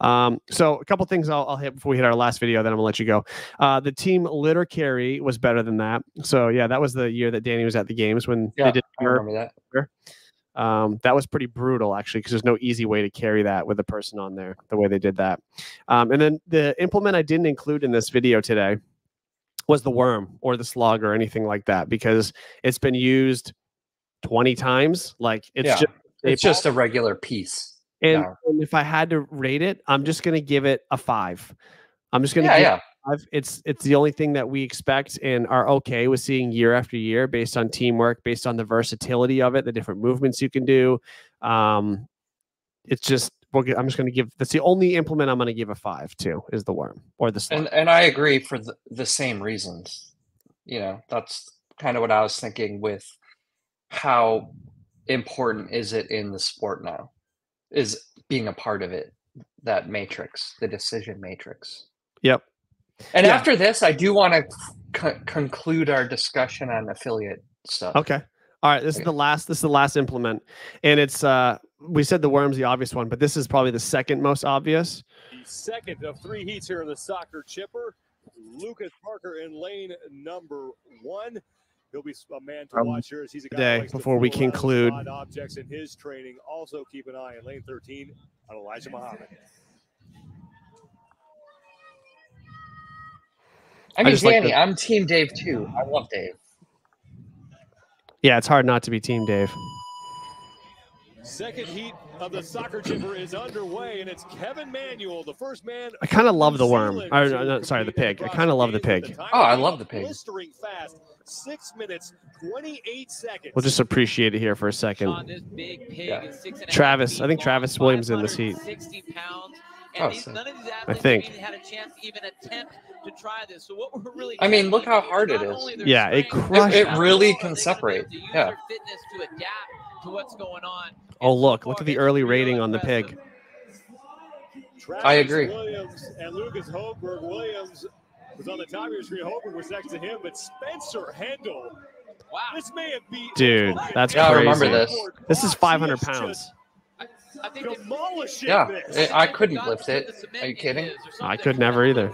So a couple things I'll hit before we hit our last video, then I'm gonna let you go. The team litter carry was better than that. So yeah, that was the year that Danny was at the games when they did. I remember that. That was pretty brutal, actually, because there's no easy way to carry that with a person on there, the way they did that. And then the implement I didn't include in this video today was the worm or the slug or anything like that, because it's been used 20 times. Like it's just a regular piece. And if I had to rate it, I'm just going to give it a 5. I'm just going to give it a 5. It's the only thing that we expect and are okay with seeing year after year, based on teamwork, based on the versatility of it, the different movements you can do. It's just, I'm just going to give, that's the only implement I'm going to give a 5 to, is the worm or the slug. And I agree for the same reasons. That's kind of what I was thinking with how important is it in the sport now, is being a part of it, that matrix, the decision matrix. Yep. And after this, I do want to conclude our discussion on affiliate stuff. Okay. All right. This is the last implement, and it's we said the worm's the obvious one, but this is probably the second most obvious. The second of 3 heats here in the soccer chipper. Lucas Parker in lane number 1. He'll be a man to watch here, as he's a guy who before we conclude. Objects in his training. Also keep an eye on lane 13 on Elijah Muhammad. I mean, Danny, I'm Team Dave too. I love Dave. Yeah, it's hard not to be Team Dave. Second heat of the soccer chipper is underway, and it's Kevin Manuel, the first man. I kind of love the worm. Sorry, the pig. I kind of love the pig. Oh, I love the pig. Blistering fast, 6 minutes, 28 seconds. We'll just appreciate it here for a second. Travis, I think Travis Williams in this heat. 60 pounds. And none of these athletes even had a chance to even attempt to try this. So what we're really, I mean, look how hard it is. Yeah, it crushed. It really can separate. Yeah. Fitness to adapt to what's going on. Oh, look at the early rating on the pig. I agree. Williams and Lucas Hochberg. Williams was on the top of your screen. Hochberg was next to him, but Spencer Hendel. Wow. This may have been. Dude, that's crazy. I remember this. This is 500 pounds. I couldn't lift it. Are you kidding? I could never either.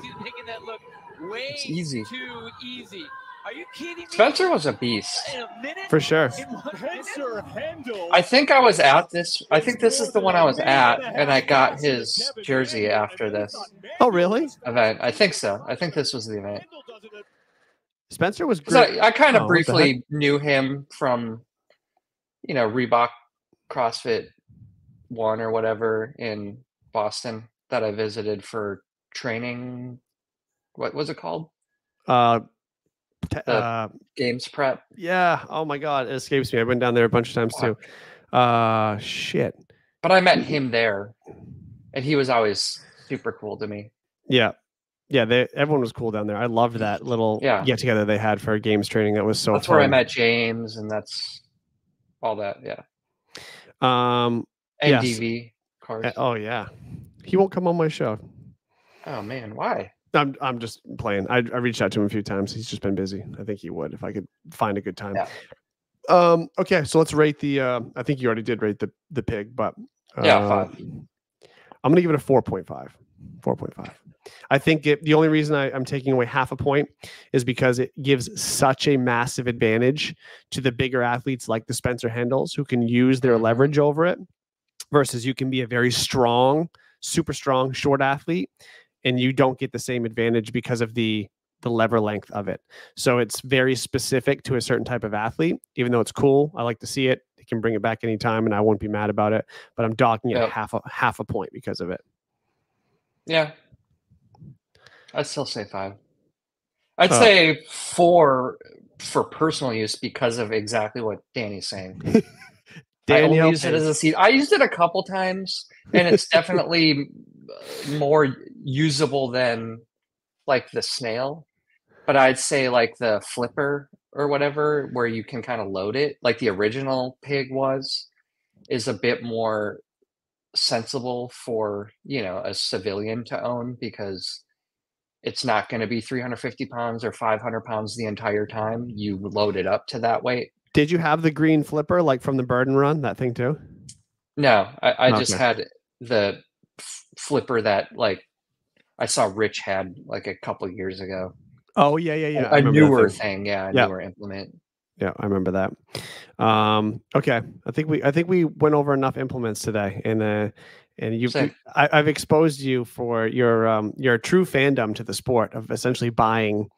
It's easy. Too easy. Are you kidding me? Spencer was a beast. For sure. I think I was at this. I think this is the one I was at, and I got his jersey after this. Oh, really? Event. I think so. I think this was the event. Spencer was great. I kind of briefly knew him from, Reebok CrossFit 1 or whatever in Boston that I visited for training. What was it called? Games prep. Yeah. Oh my God, it escapes me. I went down there a bunch of times too. Shit. But I met him there, and he was always super cool to me. Yeah. Yeah, everyone was cool down there. I loved that little get together they had for games training. That was so that's fun. where I met James, and that's all that. Yeah. And yes. DV, of course. Oh yeah, he won't come on my show. Oh man, why? I'm just playing. I reached out to him a few times. He's just been busy. I think he would if I could find a good time. Yeah. Okay, so let's rate the. I think you already did rate the pig, but 5. I'm gonna give it a 4.5. 4.5. I think the only reason I'm taking away half a point is because it gives such a massive advantage to the bigger athletes like the Spencer Hendels who can use their leverage over it versus you can be a very strong, super strong, short athlete and you don't get the same advantage because of the lever length of it. So it's very specific to a certain type of athlete, even though it's cool. I like to see it. They can bring it back anytime and I won't be mad about it, but I'm docking it half a point because of it. Yeah. I'd still say 5. I'd say 4 for personal use because of exactly what Danny's saying. I only use it as a seed. I used it a couple times, and it's definitely more usable than like the snail. But I'd say like the flipper or whatever, where you can kind of load it, like the original pig is a bit more sensible for, a civilian to own because it's not going to be 350 pounds or 500 pounds the entire time. You load it up to that weight. Did you have the green flipper like from the Burden Run, that thing too? No, I just had the flipper that like I saw Rich had like a couple years ago. Oh yeah. A newer thing. Yeah, a newer implement. Yeah, I remember that. Okay, I think we went over enough implements today, and I've exposed you for your true fandom to the sport of essentially buying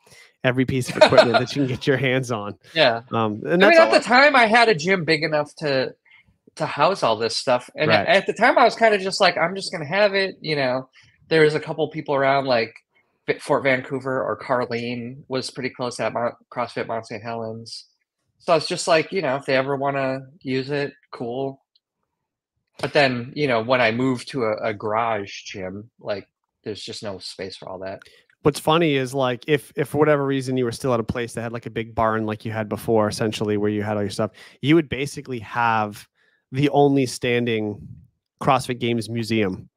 every piece of equipment that you can get your hands on. Yeah. And at the time I had a gym big enough to house all this stuff. And at the time I was kind of just like, I'm just going to have it. There was a couple people around like Fort Vancouver or Carlene was pretty close at CrossFit Mount St. Helens. So I was just like, if they ever want to use it, cool. But then, when I moved to a garage gym, like there's just no space for all that. What's funny is like if for whatever reason you were still at a place that had like a big barn like you had before, essentially where you had all your stuff, you would basically have the only standing CrossFit Games museum.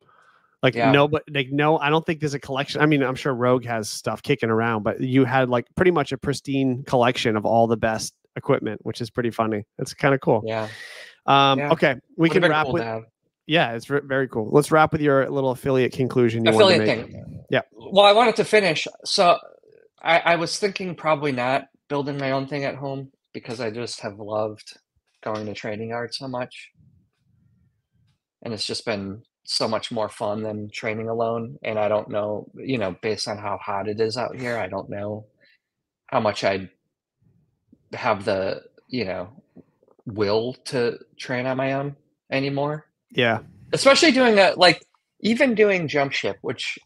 Like I don't think there's a collection. I mean, I'm sure Rogue has stuff kicking around, but you had like pretty much a pristine collection of all the best equipment, which is pretty funny. It's kind of cool. Yeah. Okay, we can wrap with. Yeah, it's very cool. Let's wrap with your little affiliate conclusion. Affiliate thing. Yeah. Well, I wanted to finish. So I was thinking probably not building my own thing at home because I just have loved going to training yard so much. And it's just been so much more fun than training alone. And I don't know, based on how hot it is out here, I don't know how much I'd have the, will to train on my own anymore. Yeah. Especially doing even doing jump ship, which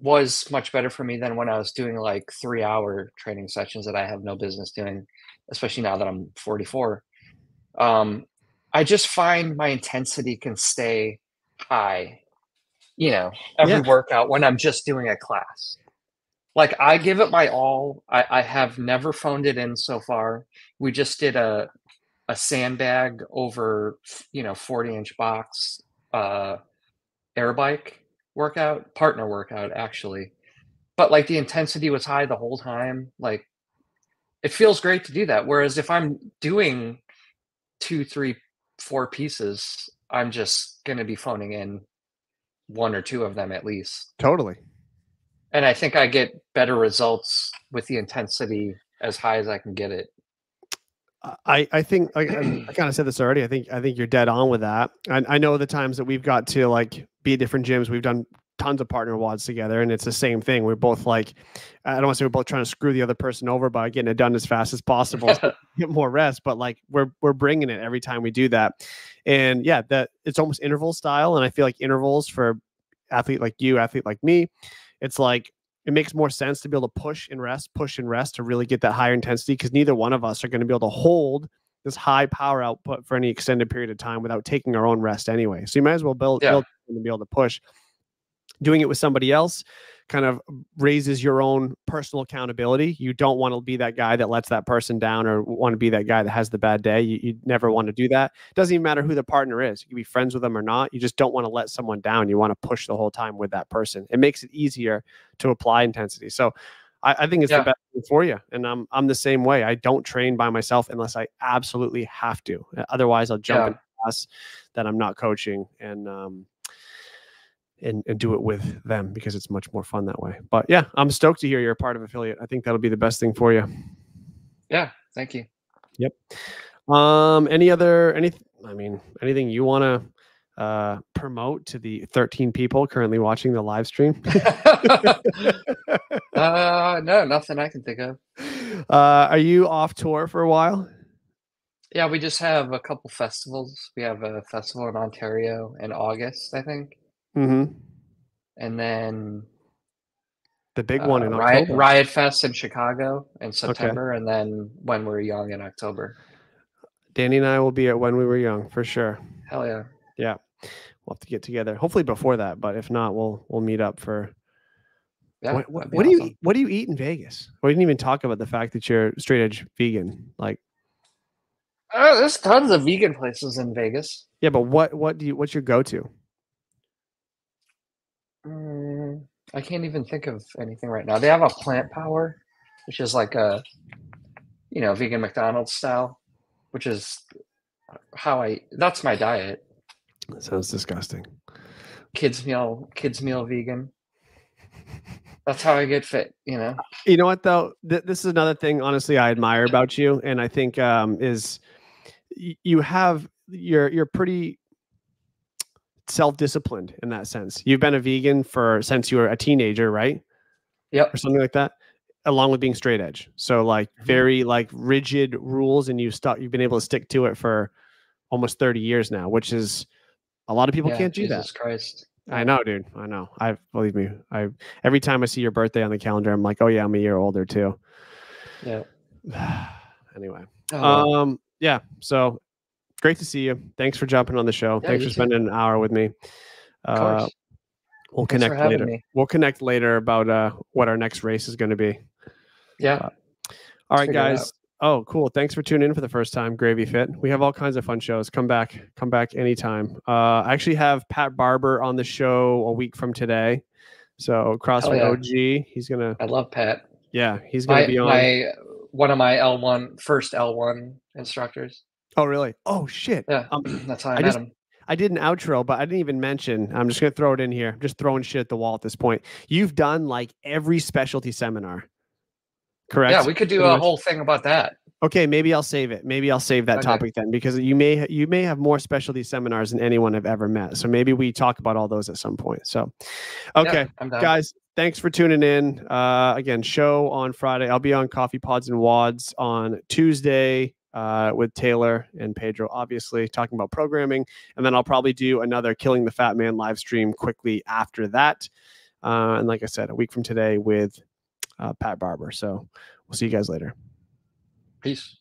was much better for me than when I was doing like 3-hour training sessions that I have no business doing, especially now that I'm 44. I just find my intensity can stay high, every workout when I'm just doing a class. Like I give it my all. I have never phoned it in so far. We just did a sandbag over, 40-inch box, air bike workout, partner workout actually. But like the intensity was high the whole time. Like it feels great to do that. Whereas if I'm doing 2, 3, 4 pieces, I'm just going to be phoning in 1 or 2 of them at least. Totally. And I think I get better results with the intensity as high as I can get it. I think I kind of said this already. I think you're dead on with that. I know the times that we've got to like be at different gyms, we've done tons of partner WODs together, and it's the same thing. We're both like, I don't want to say we're both trying to screw the other person over by getting it done as fast as possible, to get more rest. But like we're bringing it every time we do that, and yeah, that it's almost interval style. And I feel like intervals for athlete like you, athlete like me, it's like. It makes more sense to be able to push and rest to really get that higher intensity because neither one of us are going to be able to hold this high power output for any extended period of time without taking our own rest anyway. So you might as well build to be able to push. Doing it with somebody else kind of raises your own personal accountability. You don't want to be that guy that lets that person down or want to be that guy that has the bad day. You never want to do that. It doesn't even matter who the partner is. You can be friends with them or not. You just don't want to let someone down. You want to push the whole time with that person. It makes it easier to apply intensity. So I think it's the best thing for you. And I'm the same way. I don't train by myself unless I absolutely have to. Otherwise, I'll jump in a class that I'm not coaching and do it with them because it's much more fun that way. But yeah, I'm stoked to hear you're a part of affiliate. I think that'll be the best thing for you. Yeah. Thank you. Yep. Anything you want to promote to the 13 people currently watching the live stream? No, nothing I can think of. Are you off tour for a while? Yeah, we just have a couple festivals. We have a festival in Ontario in August, I think. Mm-hmm. And then the big one in October. Riot Fest in Chicago in September, and then When We Were Young in October. Danny and I will be at When We Were Young for sure. Hell yeah. Yeah. We'll have to get together. Hopefully before that, but if not, we'll meet up for what do you eat in Vegas? We didn't even talk about the fact that you're straight edge vegan. Like there's tons of vegan places in Vegas. Yeah, but what's your go-to? I can't even think of anything right now. They have a Plant Power, which is like a, vegan McDonald's style, which is that's my diet. That sounds disgusting. Kids meal vegan. That's how I get fit, You know what though? This is another thing, honestly, I admire about you, and I think is you're pretty self-disciplined in that sense. You've been a vegan since you were a teenager, right? Yep. Or something like that, along with being straight edge. So like very like rigid rules, and you've been able to stick to it for almost 30 years now, which is a lot of people can't do that. Jesus Christ. I know, dude. I know. Believe me. Every time I see your birthday on the calendar, I'm like, oh yeah, I'm a year older too. Yeah. Anyway. Yeah. So great to see you. Thanks for jumping on the show. Thanks for spending an hour with me. Of course. We'll connect later. We'll connect later about what our next race is going to be. Yeah. All right, guys. Oh, cool. Thanks for tuning in for the first time, Gravy Fit. We have all kinds of fun shows. Come back anytime. I actually have Pat Barber on the show a week from today. So CrossFit OG. He's gonna. I love Pat. Yeah, he's gonna be on. One of my first L1 instructors. Oh, really? Oh, shit. Yeah, that's how I met him. I did an outro, but I didn't even mention. I'm just gonna throw it in here. I'm just throwing shit at the wall at this point. You've done like every specialty seminar. Correct. Yeah, we could do a whole thing about that. Okay, maybe I'll save it. Maybe I'll save that topic then, because you may have more specialty seminars than anyone I've ever met. So maybe we talk about all those at some point. So, okay, guys, thanks for tuning in. Again, show on Friday. I'll be on Coffee Pods and Wads on Tuesday with Taylor and Pedro, obviously talking about programming, and then I'll probably do another Killing the Fat Man live stream quickly after that. And like I said, a week from today with Pat Barber. So we'll see you guys later. Peace.